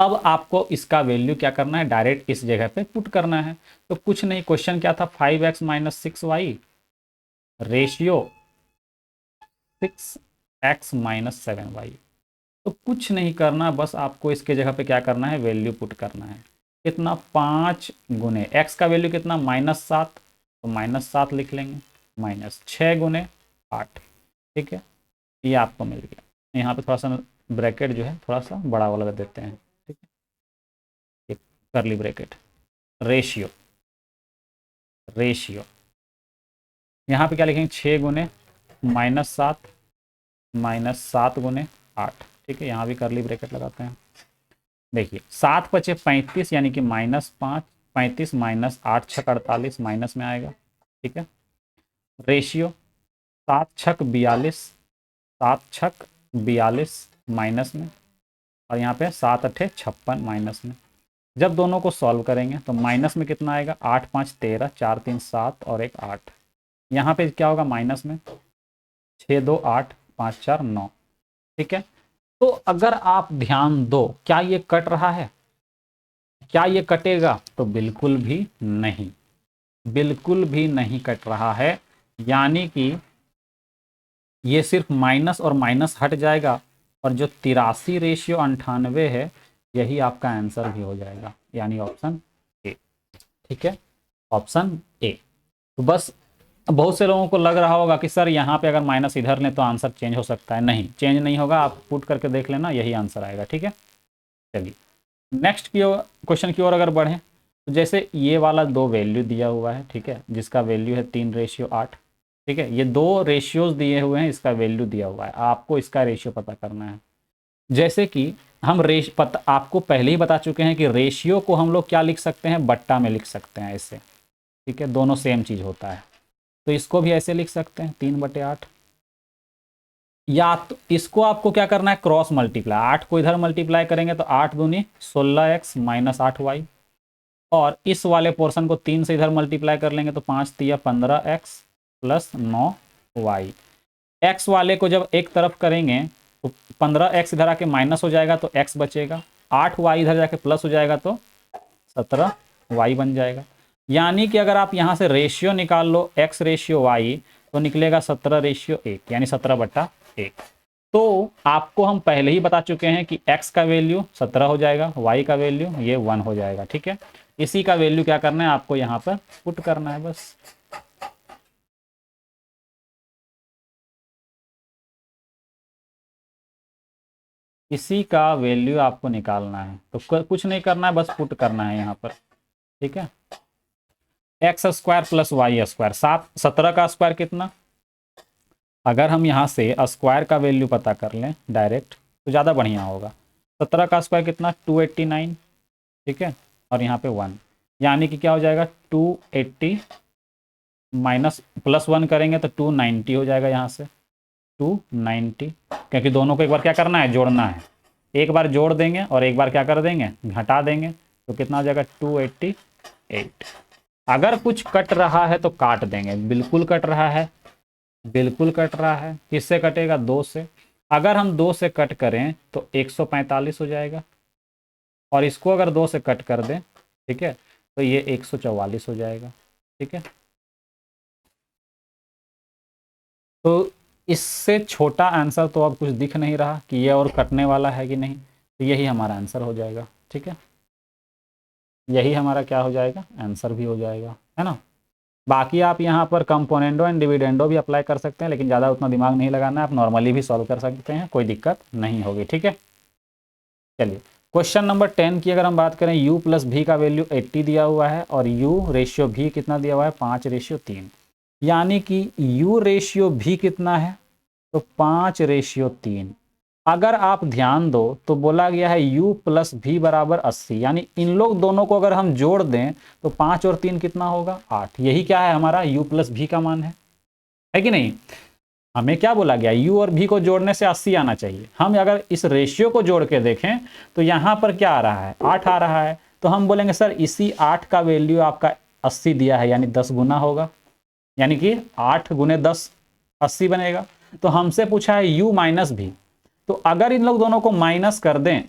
अब आपको इसका वैल्यू क्या करना है, डायरेक्ट इस जगह पे पुट करना है। तो कुछ नहीं, क्वेश्चन क्या था 5x - 6y ratio 6x - 7y। तो कुछ नहीं करना, बस आपको इसके जगह पे क्या करना है, वैल्यू पुट करना है। कितना 5 गुने x का वैल्यू कितना -7, तो -7 लिख लेंगे, -6 गुने 8। ठीक है, ये आपको मिल गया। यहाँ पे थोड़ा सा ब्रैकेट जो है थोड़ा सा बड़ा वाला देते हैं। ठीक है, करली ब्रैकेट, रेशियो, रेशियो यहाँ पे क्या लिखेंगे 6 गुने -7 -7 गुने 8। ठीक है, यहाँ भी करली ब्रैकेट लगाते हैं। देखिए 7 पचे 35 यानी कि -5, 35 -8 छक 48 माइनस में आएगा। ठीक है, रेशियो 7 छक 42, 7 छक 42 माइनस में, और यहाँ पे 7 अट्ठे 56 माइनस में। जब दोनों को सॉल्व करेंगे तो माइनस में कितना आएगा, 8 5 13, 4 3 7 और 1 8। यहाँ पे क्या होगा माइनस में, 6 2 8, 5 4 9। ठीक है, तो अगर आप ध्यान दो, क्या ये कट रहा है, क्या ये कटेगा, तो बिल्कुल भी नहीं, बिल्कुल भी नहीं कट रहा है। यानी कि ये सिर्फ माइनस और माइनस हट जाएगा और जो 83:98 है यही आपका आंसर भी हो जाएगा, यानी ऑप्शन ए। ठीक है, ऑप्शन ए। तो बस बहुत से लोगों को लग रहा होगा कि सर यहाँ पे अगर माइनस इधर लें तो आंसर चेंज हो सकता है। नहीं, चेंज नहीं होगा, आप पुट करके देख लेना, यही आंसर आएगा। ठीक है, चलिए नेक्स्ट की ओर, क्वेश्चन की ओर अगर बढ़ें तो जैसे ये वाला दो वैल्यू दिया हुआ है, ठीक है, जिसका वैल्यू है 3:8। ठीक है, ये दो रेशियोज दिए हुए हैं, इसका वैल्यू दिया हुआ है, आपको इसका रेशियो पता करना है। जैसे कि हम आपको पहले ही बता चुके हैं कि रेशियो को हम लोग क्या लिख सकते हैं, बट्टा में लिख सकते हैं ऐसे। ठीक है, दोनों सेम चीज़ होता है, तो इसको भी ऐसे लिख सकते हैं 3/8। या तो इसको आपको क्या करना है, क्रॉस मल्टीप्लाई, 8 को इधर मल्टीप्लाई करेंगे तो 8 दूनी 16x माइनस 8y, और इस वाले पोर्शन को 3 से इधर मल्टीप्लाई कर लेंगे तो 5 तिया 15x प्लस 9y। x वाले को जब एक तरफ करेंगे तो 15x इधर आके माइनस हो जाएगा तो x बचेगा, 8y इधर जाके प्लस हो जाएगा तो 17y बन जाएगा। यानी कि अगर आप यहाँ से रेशियो निकाल लो x रेशियो y तो निकलेगा 17:1, यानी 17/1। तो आपको हम पहले ही बता चुके हैं कि x का वैल्यू 17 हो जाएगा, y का वैल्यू ये 1 हो जाएगा। ठीक है, इसी का वैल्यू क्या करना है, आपको यहाँ पर पुट करना है बस। इसी का वैल्यू आपको निकालना है, तो कुछ नहीं करना है, बस पुट करना है यहाँ पर। ठीक है, x square plus Y square, 17 का स्क्वायर कितना, अगर हम यहाँ से स्क्वायर का वैल्यू पता कर लें डायरेक्ट तो ज़्यादा बढ़िया होगा। 17 का स्क्वायर कितना, 289। ठीक है, और यहाँ पे 1, यानी कि क्या हो जाएगा 280 माइनस प्लस 1 करेंगे तो 290 हो जाएगा, यहाँ से 290, क्योंकि दोनों को एक बार क्या करना है, जोड़ना है। एक बार जोड़ देंगे और एक बार क्या कर देंगे, घटा देंगे, तो कितना हो जाएगा 288। अगर कुछ कट रहा है तो काट देंगे, बिल्कुल कट रहा है, बिल्कुल कट रहा है। किससे कटेगा, 2 से। अगर हम 2 से कट करें तो 145 हो जाएगा, और इसको अगर 2 से कट कर दें, ठीक है, तो ये 144 हो जाएगा। ठीक है, तो इससे छोटा आंसर तो अब कुछ दिख नहीं रहा कि ये और कटने वाला है कि नहीं, तो यही हमारा आंसर हो जाएगा। ठीक है, यही हमारा क्या हो जाएगा, आंसर भी हो जाएगा, है ना। बाकी आप यहाँ पर कंपोनेंडो एंड डिविडेंडो भी अप्लाई कर सकते हैं, लेकिन ज़्यादा उतना दिमाग नहीं लगाना है, आप नॉर्मली भी सॉल्व कर सकते हैं, कोई दिक्कत नहीं होगी। ठीक है, चलिए क्वेश्चन नंबर 10 की अगर हम बात करें, u प्लस भी का वैल्यू 80 दिया हुआ है और u रेशियो भी कितना दिया हुआ है, 5:3, यानी कि u रेशियो भी कितना है, तो 5:3। अगर आप ध्यान दो तो बोला गया है u प्लस भी बराबर 80, यानी इन लोग दोनों को अगर हम जोड़ दें तो 5 और 3 कितना होगा, 8। यही क्या है, हमारा u प्लस भी का मान है कि नहीं। हमें क्या बोला गया, u और v को जोड़ने से 80 आना चाहिए। हम अगर इस रेशियो को जोड़ के देखें तो यहाँ पर क्या आ रहा है, 8 आ रहा है, तो हम बोलेंगे सर इसी 8 का वैल्यू आपका 80 दिया है, यानी 10 गुना होगा, यानी कि 8 गुने 10 80 बनेगा। तो हमसे पूछा है u माइनस भी, तो अगर इन लोग दोनों को माइनस कर दें,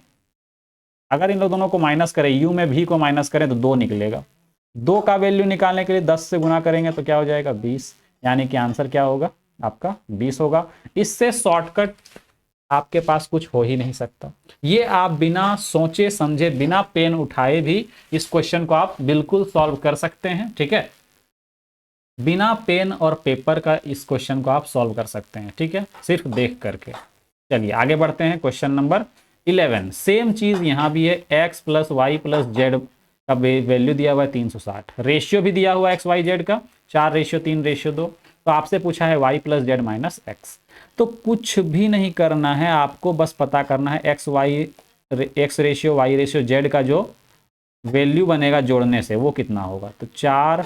अगर इन लोग दोनों को माइनस करें, u में भी को माइनस करें तो 2 निकलेगा। 2 का वैल्यू निकालने के लिए 10 से गुना करेंगे तो क्या हो जाएगा, 20, यानी कि आंसर क्या होगा आपका 20 होगा। इससे शॉर्टकट आपके पास कुछ हो ही नहीं सकता। ये आप बिना सोचे समझे, बिना पेन उठाए भी इस क्वेश्चन को आप बिल्कुल सॉल्व कर सकते हैं। ठीक है, बिना पेन और पेपर का इस क्वेश्चन को आप सॉल्व कर सकते हैं। ठीक है, सिर्फ देख करके। चलिए आगे बढ़ते हैं, क्वेश्चन नंबर 11। सेम चीज यहां भी है, x plus y plus z का वैल्यू दिया हुआ है 360, रेशियो भी दिया हुआ है XYZ का 4:3:2। तो आपसे पूछा है y plus Z minus x. तो कुछ भी नहीं करना है, आपको बस पता करना है x ratio y ratio z का जो वैल्यू बनेगा जोड़ने से वो कितना होगा। तो 4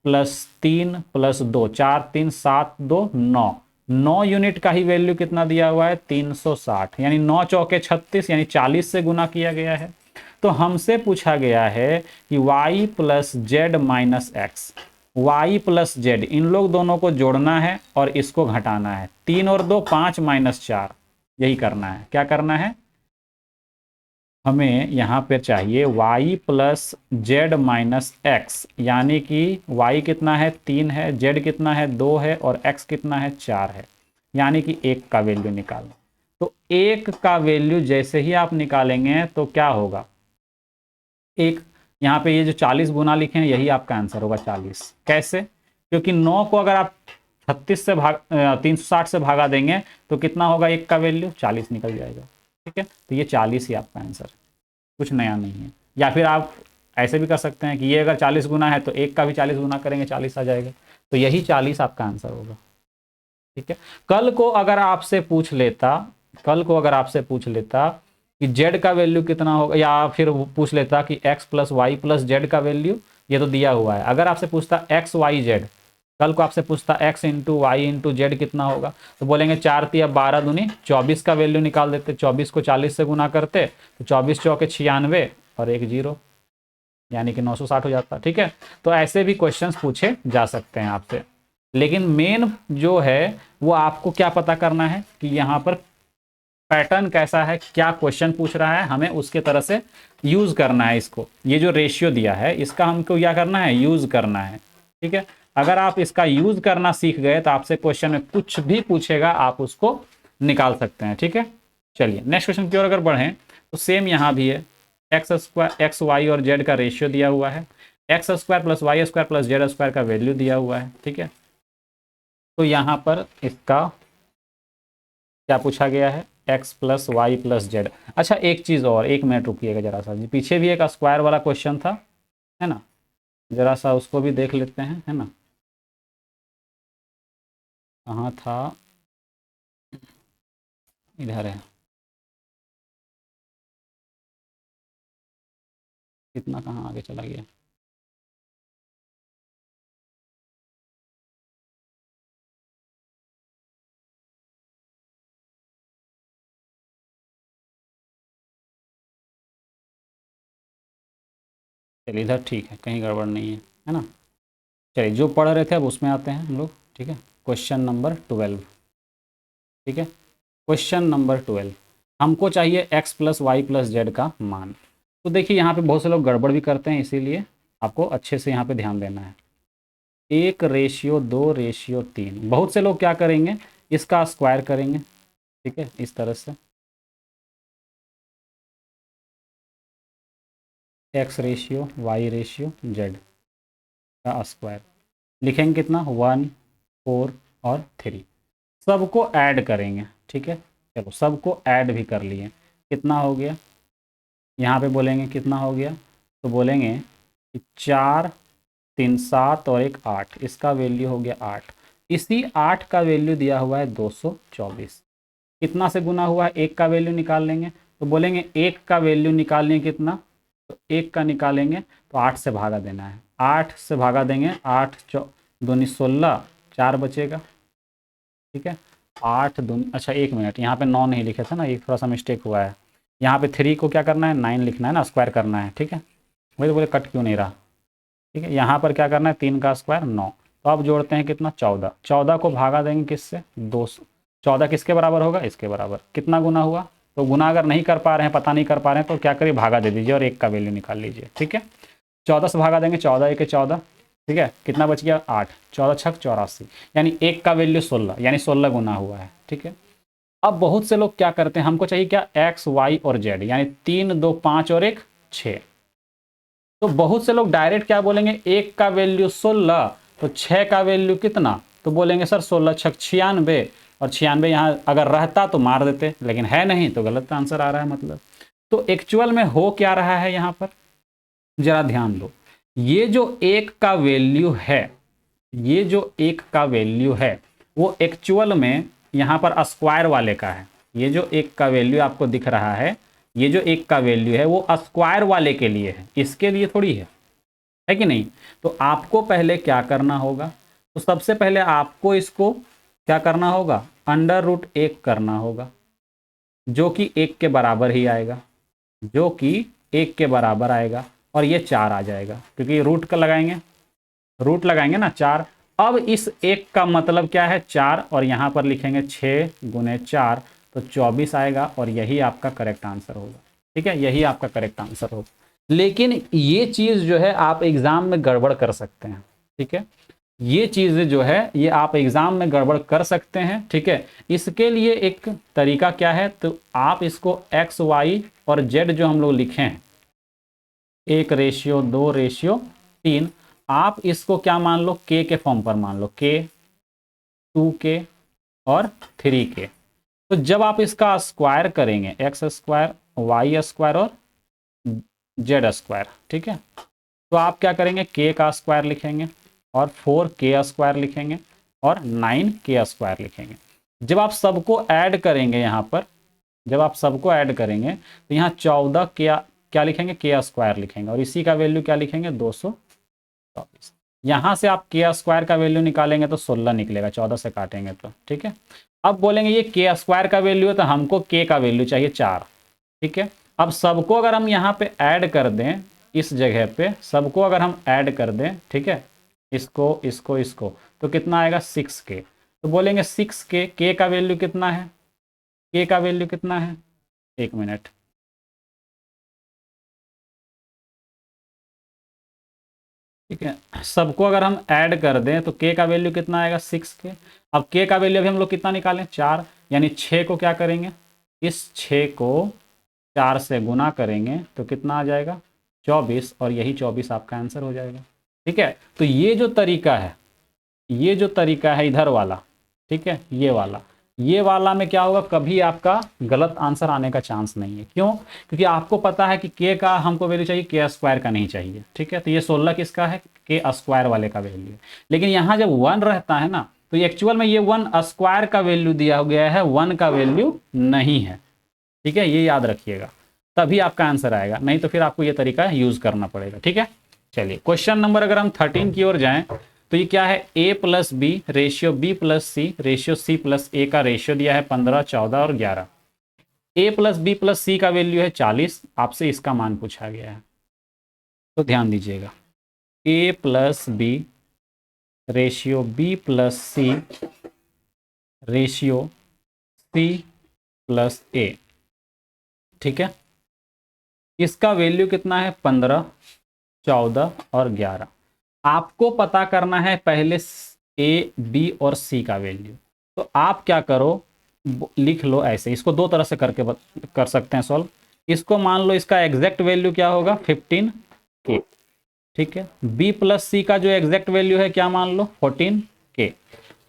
+ 3 + 2, 4 3 7 2 9, 9 यूनिट का ही वैल्यू कितना दिया हुआ है 360, यानी 9 चौके 36, यानी 40 से गुना किया गया है। तो हमसे पूछा गया है कि y plus Z minus X, Y plus Z, इन लोग दोनों को जोड़ना है और इसको घटाना है। 3 और 2 5 माइनस 4, यही करना है। क्या करना है, हमें यहाँ पे चाहिए y plus Z minus x, यानी कि y कितना है 3 है, z कितना है 2 है और x कितना है 4 है, यानी कि 1 का वैल्यू निकालना। तो 1 का वैल्यू जैसे ही आप निकालेंगे तो क्या होगा, एक यहाँ पे ये जो 40 गुना लिखे हैं यही आपका आंसर होगा 40। कैसे, क्योंकि 9 को अगर आप 36 से 360 से भागा देंगे तो कितना होगा, 1 का वैल्यू 40 निकल जाएगा। ठीक है, तो ये 40 ही आपका आंसर, कुछ नया नहीं है। या फिर आप ऐसे भी कर सकते हैं कि ये अगर 40 गुना है तो 1 का भी 40 गुना करेंगे 40 आ जाएगा, तो यही 40 आपका आंसर होगा। ठीक है, कल को अगर आपसे पूछ लेता कि z का वैल्यू कितना होगा, या फिर पूछ लेता कि x plus y plus z का वैल्यू, ये तो दिया हुआ है। अगर आपसे पूछता x y z, कल को आपसे पूछता x into y into z कितना होगा, तो बोलेंगे 4 तिया 12 दूनी 24 का वैल्यू निकाल देते, 24 को 40 से गुना करते तो 24 चौके 96 और 1 0, यानी कि 960 हो जाता। ठीक है, तो ऐसे भी क्वेश्चंस पूछे जा सकते हैं आपसे, लेकिन मेन जो है वो आपको क्या पता करना है कि यहाँ पर पैटर्न कैसा है, क्या क्वेश्चन पूछ रहा है, हमें उसके तरह से यूज करना है इसको। ये जो रेशियो दिया है इसका हमको क्या करना है, यूज करना है। ठीक है, अगर आप इसका यूज करना सीख गए तो आपसे क्वेश्चन में कुछ भी पूछेगा आप उसको निकाल सकते हैं। ठीक है, चलिए नेक्स्ट क्वेश्चन की ओर अगर बढ़ें तो सेम यहाँ भी है, एक्स वाई और जेड का रेशियो दिया हुआ है, x square plus Y square plus z square का वैल्यू दिया हुआ है। ठीक है, तो यहाँ पर इसका क्या पूछा गया है, x plus y plus z. अच्छा एक चीज़ और, 1 मिनट रुकिएगा जरा सा जी, पीछे भी एक स्क्वायर वाला क्वेश्चन था, है ना, जरा सा उसको भी देख लेते हैं, है ना, कहाँ था, इधर है, कितना कहाँ आगे चला गया। चलिए इधर ठीक है, कहीं गड़बड़ नहीं है ना। चलिए जो पढ़ रहे थे अब उसमें आते हैं हम लोग। ठीक है, क्वेश्चन नंबर 12। ठीक है, क्वेश्चन नंबर 12, हमको चाहिए x plus y plus z का मान। तो देखिए यहाँ पे बहुत से लोग गड़बड़ भी करते हैं, इसीलिए आपको अच्छे से यहाँ पे ध्यान देना है। 1:2:3, बहुत से लोग क्या करेंगे, इसका स्क्वायर करेंगे। ठीक है, इस तरह से x:y:z का स्क्वायर लिखेंगे, कितना 1 4 और 3, सबको ऐड करेंगे। ठीक है, चलो सबको ऐड भी कर लिए, कितना हो गया, यहाँ पे बोलेंगे कितना हो गया, तो बोलेंगे कि 4 3 7 और 1 8, इसका वैल्यू हो गया 8। इसी 8 का वैल्यू दिया हुआ है 224, कितना से गुना हुआ है, 1 का वैल्यू निकाल लेंगे। तो बोलेंगे 1 का वैल्यू निकालने कितना, तो 1 का निकालेंगे तो 8 से भागा देना है, 8 से भागा देंगे, 8 दूनी 16, 4 बचेगा। ठीक है, 8 दूनी, अच्छा 1 मिनट, यहाँ पे 9 नहीं लिखे थे ना, एक थोड़ा सा मिस्टेक हुआ है, यहाँ पे 3 को क्या करना है 9 लिखना है ना, स्क्वायर करना है। ठीक है, वही तो बोले कट क्यों नहीं रहा। ठीक है, यहाँ पर क्या करना है 3 का स्क्वायर 9, तो अब जोड़ते हैं कितना 14, 14 को भागा देंगे किससे 2, 14 किसके बराबर होगा, इसके बराबर। कितना गुना हुआ, तो गुना अगर नहीं कर पा रहे हैं, पता नहीं कर पा रहे हैं, तो क्या करिए भागा दे दीजिए और 1 का वैल्यू निकाल लीजिए। ठीक है, 14 से भागा देंगे, 14 1 14। ठीक है, कितना बच गया 8, 14 6 84, यानी 1 का वैल्यू 16, यानी 16 गुना हुआ है। ठीक है, अब बहुत से लोग क्या करते हैं, हमको चाहिए क्या x y और z, यानी 3 2 5 और 1 6। तो बहुत से लोग डायरेक्ट क्या बोलेंगे, 1 का वैल्यू 16 तो 6 का वैल्यू कितना, तो बोलेंगे सर 16 6 96, और 96 यहाँ अगर रहता तो मार देते, लेकिन है नहीं तो गलत आंसर आ रहा है मतलब। तो एक्चुअल में हो क्या रहा है यहाँ पर, जरा ध्यान दो, ये जो 1 का वैल्यू है, ये जो 1 का वैल्यू है वो एक्चुअल में यहाँ पर स्क्वायर वाले का है। ये जो 1 का वैल्यू आपको दिख रहा है, ये जो 1 का वैल्यू है वो स्क्वायर वाले के लिए है, इसके लिए थोड़ी है कि नहीं। तो आपको पहले क्या करना होगा, तो सबसे पहले आपको इसको क्या करना होगा, अंडर रूट 1 करना होगा, जो कि 1 के बराबर ही आएगा, जो कि 1 के बराबर आएगा, और ये 4 आ जाएगा क्योंकि रूट लगाएंगे ना 4। अब इस 1 का मतलब क्या है 4, और यहाँ पर लिखेंगे 6 गुने 4 तो 24 आएगा, और यही आपका करेक्ट आंसर होगा। ठीक है, यही आपका करेक्ट आंसर होगा। लेकिन ये चीज़ जो है आप एग्जाम में गड़बड़ कर सकते हैं। ठीक है, ये चीज़ जो है ये आप एग्जाम में गड़बड़ कर सकते हैं। ठीक है, इसके लिए एक तरीका क्या है, तो आप इसको एक्स वाई और जेड जो हम लोग लिखे हैं 1:2:3, आप इसको क्या मान लो, के फॉर्म पर मान लो, के 2k और 3k। तो जब आप इसका स्क्वायर करेंगे एक्स स्क्वायर वाई स्क्वायर और जेड स्क्वायर, ठीक है, तो आप क्या करेंगे के का स्क्वायर लिखेंगे और 4k स्क्वायर लिखेंगे और 9k स्क्वायर लिखेंगे। जब आप सबको ऐड करेंगे यहाँ पर, जब आप सबको ऐड करेंगे तो यहाँ 14 क्या लिखेंगे, के स्क्वायर लिखेंगे, और इसी का वैल्यू क्या लिखेंगे 224। यहाँ से आप के स्क्वायर का वैल्यू निकालेंगे तो 16 निकलेगा, 14 से काटेंगे तो। ठीक है, अब बोलेंगे ये के स्क्वायर का वैल्यू है तो हमको के का वैल्यू चाहिए 4। ठीक है, अब सबको अगर हम यहाँ पे ऐड कर दें, इस जगह पे सबको अगर हम ऐड कर दें, ठीक है, इसको तो कितना आएगा 6k। तो बोलेंगे 6k, के का वैल्यू कितना है, के का वैल्यू कितना है, 1 मिनट, ठीक है, सबको अगर हम ऐड कर दें तो के का वैल्यू कितना आएगा 6k। अब के का वैल्यू अभी हम लोग कितना निकालें 4, यानी 6 को क्या करेंगे, इस 6 को 4 से गुना करेंगे तो कितना आ जाएगा 24, और यही 24 आपका आंसर हो जाएगा। ठीक है, तो ये जो तरीका है, ये जो तरीका है इधर वाला, ठीक है, ये वाला में क्या होगा, कभी आपका गलत आंसर आने का चांस नहीं है। क्यों, क्योंकि आपको पता है कि के का हमको वैल्यू चाहिए, के स्क्वायर का नहीं चाहिए। ठीक है, तो ये 16 किसका है, के स्क्वायर वाले का वैल्यू है। लेकिन यहाँ जब 1 रहता है ना, तो एक्चुअल में ये 1 स्क्वायर का वैल्यू दिया गया है, 1 का वैल्यू नहीं है। ठीक है, ये याद रखिएगा, तभी आपका आंसर आएगा, नहीं तो फिर आपको ये तरीका यूज करना पड़ेगा। ठीक है, चलिए क्वेश्चन नंबर अगर हम 13 की ओर जाएं तो ये क्या है, a plus b ratio b plus c ratio c plus a का रेशियो दिया है 15, 14 और 11। a प्लस बी प्लस सी का वैल्यू है 40, आपसे इसका मान पूछा गया है। तो ध्यान दीजिएगा, a plus b ratio b plus c ratio c plus a, ठीक है, इसका वैल्यू कितना है 15, 14 और 11। आपको पता करना है पहले ए बी और सी का वैल्यू। तो आप क्या करो, लिख लो ऐसे, इसको दो तरह से करके कर सकते हैं सॉल्व। इसको मान लो इसका एग्जैक्ट वैल्यू क्या होगा 15k, ठीक है, b प्लस सी का जो एग्जैक्ट वैल्यू है क्या मान लो 14k,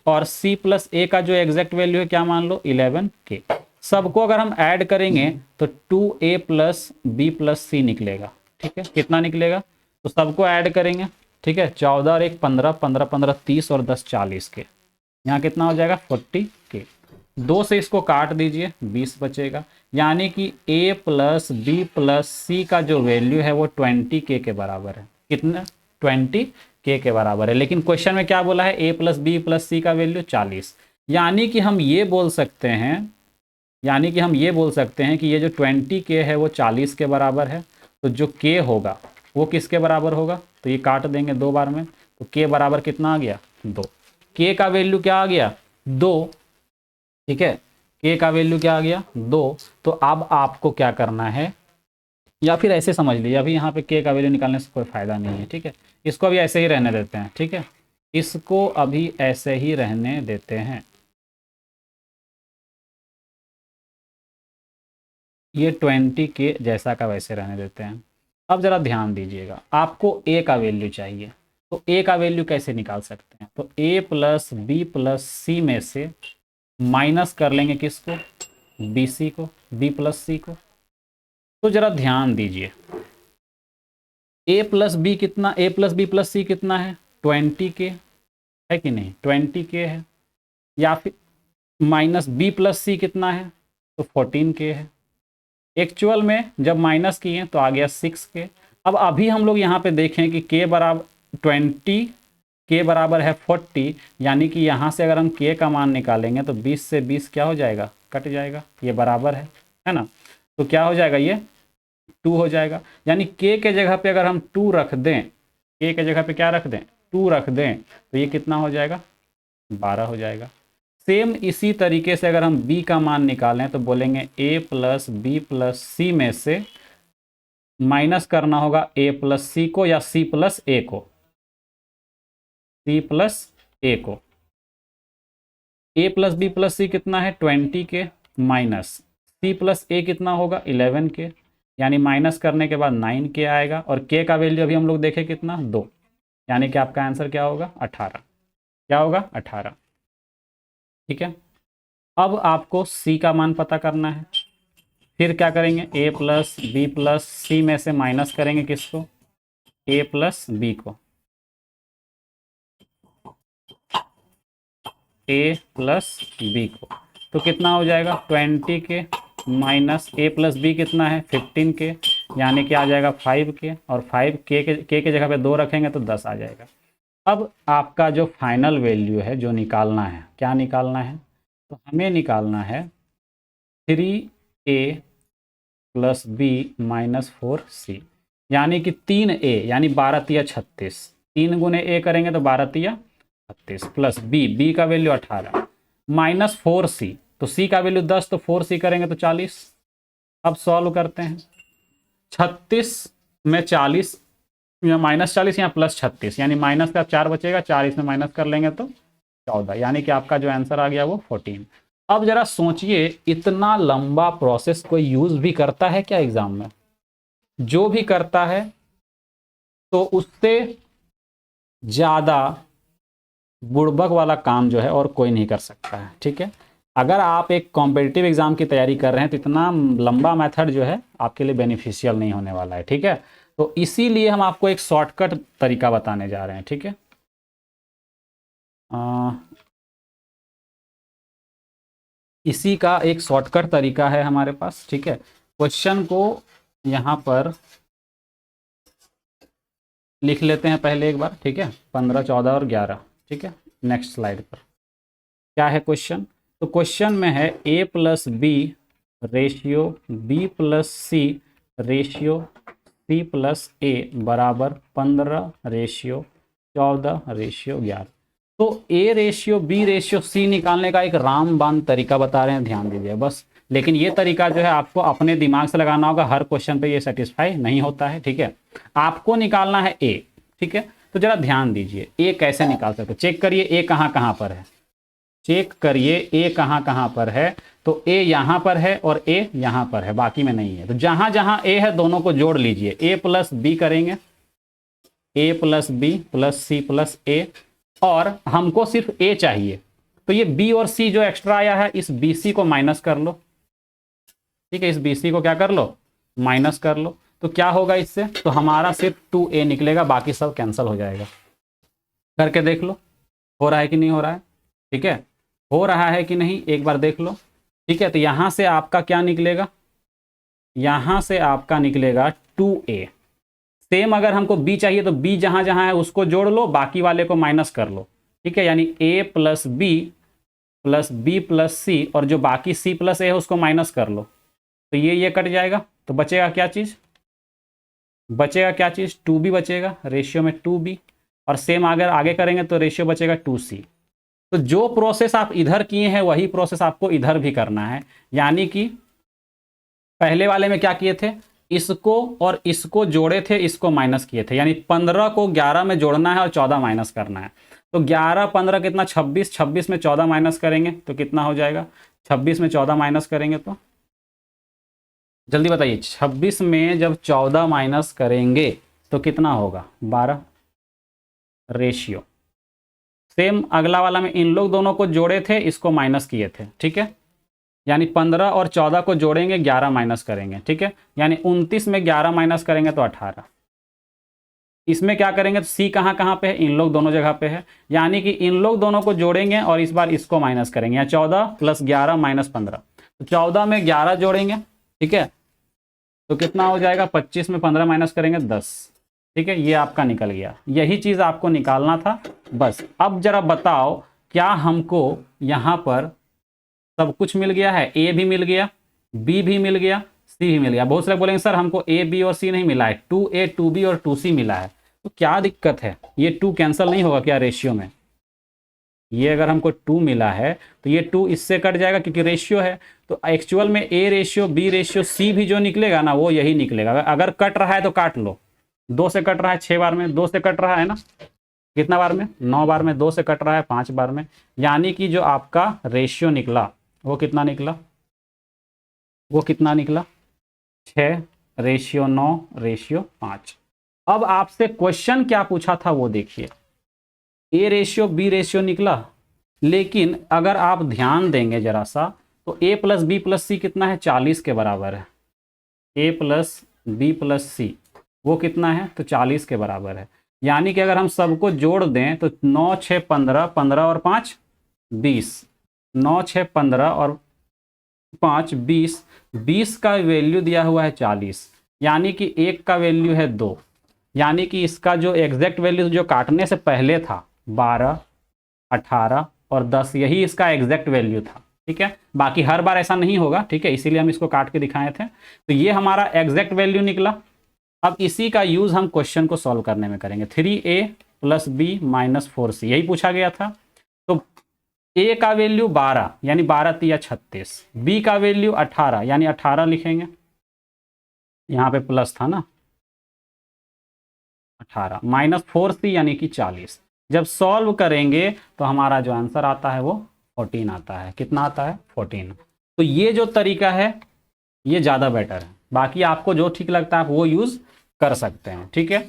और c प्लस a का जो एग्जैक्ट वैल्यू है क्या मान लो 11k। सबको अगर हम ऐड करेंगे तो 2a प्लस बी प्लस सी निकलेगा। ठीक है, कितना निकलेगा, तो सबको ऐड करेंगे, ठीक है, 14 और 1 15, 15 15 30 और 10 40 के, यहाँ कितना हो जाएगा 40k। 2 से इसको काट दीजिए 20 बचेगा, यानी कि a प्लस बी प्लस सी का जो वैल्यू है वो 20k के बराबर है। कितना, 20k के बराबर है। लेकिन क्वेश्चन में क्या बोला है, a प्लस बी प्लस सी का वैल्यू 40, यानी कि हम ये बोल सकते हैं, यानी कि हम ये बोल सकते हैं कि ये जो 20k है वो 40 के बराबर है। तो जो k होगा वो किसके बराबर होगा, तो ये काट देंगे 2 बार में, तो k बराबर कितना आ गया 2, k का वैल्यू क्या आ गया 2। ठीक है, k का वैल्यू क्या आ गया 2। तो अब आपको क्या करना है, या फिर ऐसे समझ लीजिए, अभी यहाँ पे k का वैल्यू निकालने से कोई फायदा नहीं है। ठीक है, इसको अभी ऐसे ही रहने देते हैं। ठीक है, इसको अभी ऐसे ही रहने देते हैं, ये 20k जैसा का वैसे रहने देते हैं। अब जरा ध्यान दीजिएगा, आपको a का वैल्यू चाहिए, तो a का वैल्यू कैसे निकाल सकते हैं, तो a प्लस बी प्लस सी में से माइनस कर लेंगे किसको, bc को, b प्लस सी को। तो जरा ध्यान दीजिए, a प्लस बी कितना, a प्लस बी प्लस सी कितना है 20k है कि नहीं, 20k है, या फिर माइनस b प्लस सी कितना है तो 14k है। एक्चुअल में जब माइनस किए तो आ गया 6k। अब अभी हम लोग यहाँ पे देखें कि k बराबर 20 k बराबर है 40, यानी कि यहाँ से अगर हम k का मान निकालेंगे तो 20 से 20 क्या हो जाएगा, कट जाएगा, ये बराबर है ना। तो क्या हो जाएगा, ये 2 हो जाएगा। यानी k के जगह पे अगर हम 2 रख दें, k के जगह पे क्या रख दें, 2 रख दें, तो ये कितना हो जाएगा, 12 हो जाएगा। सेम इसी तरीके से अगर हम b का मान निकालें तो बोलेंगे a प्लस बी प्लस सी में से माइनस करना होगा a प्लस सी को या c प्लस a को, c प्लस a को। a प्लस बी प्लस सी कितना है 20 के, माइनस c प्लस a कितना होगा 11 के, यानी माइनस करने के बाद 9 के आएगा, और k का वैल्यू अभी हम लोग देखें कितना 2, यानी कि आपका आंसर क्या होगा 18, क्या होगा 18। ठीक है, अब आपको c का मान पता करना है। फिर क्या करेंगे, a प्लस बी प्लस सी में से माइनस करेंगे किसको, a प्लस बी को, a प्लस बी को, तो कितना हो जाएगा 20 के माइनस a प्लस बी कितना है 15 के, यानी कि आ जाएगा 5 के, और 5 के जगह पे 2 रखेंगे तो 10 आ जाएगा। अब आपका जो फाइनल वैल्यू है जो निकालना है, क्या निकालना है, तो हमें निकालना है 3a plus B minus 4c, यानी कि 3a यानी 12 तिया 36, 3 गुने a करेंगे तो 12 तिया 36, प्लस b का वैल्यू 18 माइनस 4c, तो c का वैल्यू 10, तो 4c करेंगे तो 40। अब सॉल्व करते हैं, 36 में 40 या माइनस 40 या प्लस 36, यानी माइनस का 4 बचेगा, 4 इसमें माइनस कर लेंगे तो 14, यानी कि आपका जो आंसर आ गया वो 14। अब जरा सोचिए, इतना लंबा प्रोसेस कोई यूज भी करता है क्या एग्जाम में? जो भी करता है तो उससे ज़्यादा बुड़बक वाला काम जो है और कोई नहीं कर सकता है। ठीक है, अगर आप एक कॉम्पिटिटिव एग्जाम की तैयारी कर रहे हैं तो इतना लंबा मेथड जो है आपके लिए बेनिफिशियल नहीं होने वाला है। ठीक है, तो इसीलिए हम आपको एक शॉर्टकट तरीका बताने जा रहे हैं। ठीक है, इसी का एक शॉर्टकट तरीका है हमारे पास। ठीक है, क्वेश्चन को यहाँ पर लिख लेते हैं पहले एक बार। ठीक है, 15, 14 और 11। ठीक है, नेक्स्ट स्लाइड पर क्या है क्वेश्चन, तो क्वेश्चन में है a plus b ratio b plus c ratio c plus a बराबर 15 रेशियो 14 रेशियो 11। तो a ratio b ratio c निकालने का एक रामबाण तरीका बता रहे हैं, ध्यान दीजिए बस। लेकिन ये तरीका जो है आपको अपने दिमाग से लगाना होगा, हर क्वेश्चन पे ये सेटिस्फाई नहीं होता है। ठीक है, आपको निकालना है a। ठीक है, तो जरा ध्यान दीजिए a कैसे निकाल सकते, चेक करिए a कहाँ कहाँ पर है, चेक करिए a कहाँ कहाँ पर है। तो a यहाँ पर है और a यहाँ पर है, बाकी में नहीं है। तो जहाँ जहाँ a है दोनों को जोड़ लीजिए, a प्लस बी करेंगे, a plus b plus c plus a, और हमको सिर्फ a चाहिए, तो ये b और c जो एक्स्ट्रा आया है इस bc को माइनस कर लो। ठीक है, इस bc को क्या कर लो, माइनस कर लो। तो क्या होगा इससे, तो हमारा सिर्फ 2a निकलेगा, बाकी सब कैंसिल हो जाएगा। करके देख लो हो रहा है कि नहीं हो रहा है। ठीक है, हो रहा है कि नहीं एक बार देख लो। ठीक है, तो यहाँ से आपका क्या निकलेगा, यहाँ से आपका निकलेगा 2a। सेम अगर हमको b चाहिए तो b जहाँ जहाँ है उसको जोड़ लो, बाकी वाले को माइनस कर लो। ठीक है, यानी a प्लस बी प्लस सी, और जो बाकी c प्लस a है उसको माइनस कर लो, तो ये कट जाएगा। तो बचेगा क्या चीज़, बचेगा क्या चीज़, 2b बचेगा, रेशियो में 2b, और सेम अगर आगे करेंगे तो रेशियो बचेगा 2c। तो जो प्रोसेस आप इधर किए हैं वही प्रोसेस आपको इधर भी करना है। यानी कि पहले वाले में क्या किए थे, इसको और इसको जोड़े थे, इसको माइनस किए थे, यानी 15 को 11 में जोड़ना है और 14 माइनस करना है। तो 11 15 कितना 26, 26 में 14 माइनस करेंगे तो कितना हो जाएगा, 26 में 14 माइनस करेंगे तो जल्दी बताइए, 26 में जब 14 माइनस करेंगे तो कितना होगा 12 रेशियो। सेम अगला वाला में इन लोग दोनों को जोड़े थे, इसको माइनस किए थे। ठीक है, यानी 15 और 14 को जोड़ेंगे, 11 माइनस करेंगे। ठीक है, यानी 29 में 11 माइनस करेंगे तो 18। इसमें क्या करेंगे, तो c कहाँ कहाँ पे है, इन लोग दोनों जगह पे है, यानी कि इन लोग दोनों को जोड़ेंगे और इस बार इसको माइनस करेंगे, या 14 प्लस 11 माइनस 15। तो 14 में 11 जोड़ेंगे। ठीक है, तो कितना हो जाएगा, 25 में 15 माइनस करेंगे 10। ठीक है, ये आपका निकल गया, यही चीज़ आपको निकालना था बस। अब जरा बताओ क्या हमको यहाँ पर सब कुछ मिल गया है? ए भी मिल गया, बी भी मिल गया, सी भी मिल गया। बहुत सारे बोलेंगे सर हमको ए बी और सी नहीं मिला है, 2A 2B और 2C मिला है, तो क्या दिक्कत है? ये 2 कैंसिल नहीं होगा क्या रेशियो में? ये अगर हमको 2 मिला है तो ये 2 इससे कट जाएगा क्योंकि रेशियो है। तो एक्चुअल में a ratio b ratio c भी जो निकलेगा ना वो यही निकलेगा। अगर कट रहा है तो काट लो, 2 से कट रहा है 6 बार में, 2 से कट रहा है ना कितना बार में? 9 बार में, 2 से कट रहा है 5 बार में, यानी कि जो आपका रेशियो निकला वो कितना निकला? वो कितना निकला? 6 रेशियो 9 रेशियो 5। अब आपसे क्वेश्चन क्या पूछा था वो देखिए, ए रेशियो बी रेशियो निकला, लेकिन अगर आप ध्यान देंगे जरा सा तो ए प्लस बी प्लस सी कितना है? 40 के बराबर है। ए प्लस बी प्लस सी वो कितना है? तो 40 के बराबर है। यानी कि अगर हम सबको जोड़ दें तो 9 6 15, 15 और 5 20, 9 6 15 और 5 20, 20 का वैल्यू दिया हुआ है 40, यानी कि एक का वैल्यू है 2, यानी कि इसका जो एग्जैक्ट वैल्यू जो काटने से पहले था 12, 18 और 10, यही इसका एग्जैक्ट वैल्यू था। ठीक है, बाकी हर बार ऐसा नहीं होगा, ठीक है, इसीलिए हम इसको काट के दिखाए थे। तो ये हमारा एग्जैक्ट वैल्यू निकला। अब इसी का यूज हम क्वेश्चन को सॉल्व करने में करेंगे। 3A plus B minus 4C यही पूछा गया था। तो ए का वैल्यू 12 यानी 12 तिया 36, बी का वैल्यू 18 यानी 18 लिखेंगे, यहाँ पे प्लस था ना 18, माइनस 4C यानी कि 40। जब सॉल्व करेंगे तो हमारा जो आंसर आता है वो 14 आता है। कितना आता है? 14। तो ये जो तरीका है ये ज़्यादा बेटर है, बाकी आपको जो ठीक लगता है आप वो यूज़ कर सकते हैं। ठीक है,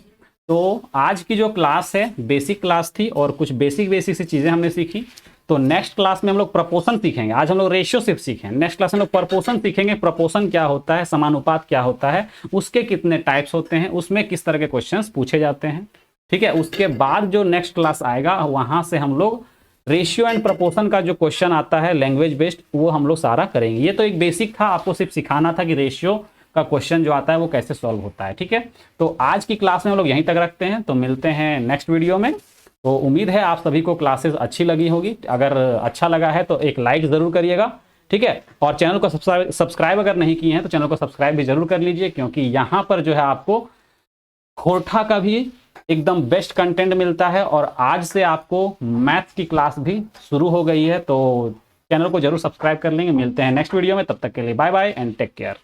तो आज की जो क्लास है बेसिक क्लास थी और कुछ बेसिक सी चीज़ें हमने सीखी। तो नेक्स्ट क्लास में हम लोग प्रपोर्शन सीखेंगे। आज हम लोग रेशियो सिर्फ सीखें, नेक्स्ट क्लास में हम लोग प्रपोर्शन सीखेंगे। प्रपोर्शन क्या होता है, समानुपात क्या होता है, उसके कितने टाइप्स होते हैं, उसमें किस तरह के क्वेश्चंस पूछे जाते हैं। ठीक है, उसके बाद जो नेक्स्ट क्लास आएगा वहां से हम लोग रेशियो एंड प्रपोर्शन का जो क्वेश्चन आता है लैंग्वेज बेस्ड वो हम लोग सारा करेंगे। ये तो एक बेसिक था, आपको सिर्फ सिखाना था कि रेशियो का क्वेश्चन जो आता है वो कैसे सॉल्व होता है। ठीक है, तो आज की क्लास में हम लोग यहीं तक रखते हैं, तो मिलते हैं नेक्स्ट वीडियो में। तो उम्मीद है आप सभी को क्लासेस अच्छी लगी होगी। अगर अच्छा लगा है तो एक लाइक ज़रूर करिएगा। ठीक है, और चैनल को सब्सक्राइब अगर नहीं किए हैं तो चैनल को सब्सक्राइब भी जरूर कर लीजिए, क्योंकि यहाँ पर जो है आपको खोरठा का भी एकदम बेस्ट कंटेंट मिलता है और आज से आपको मैथ्स की क्लास भी शुरू हो गई है। तो चैनल को जरूर सब्सक्राइब कर लेंगे। मिलते हैं नेक्स्ट वीडियो में, तब तक के लिए bye bye and take care.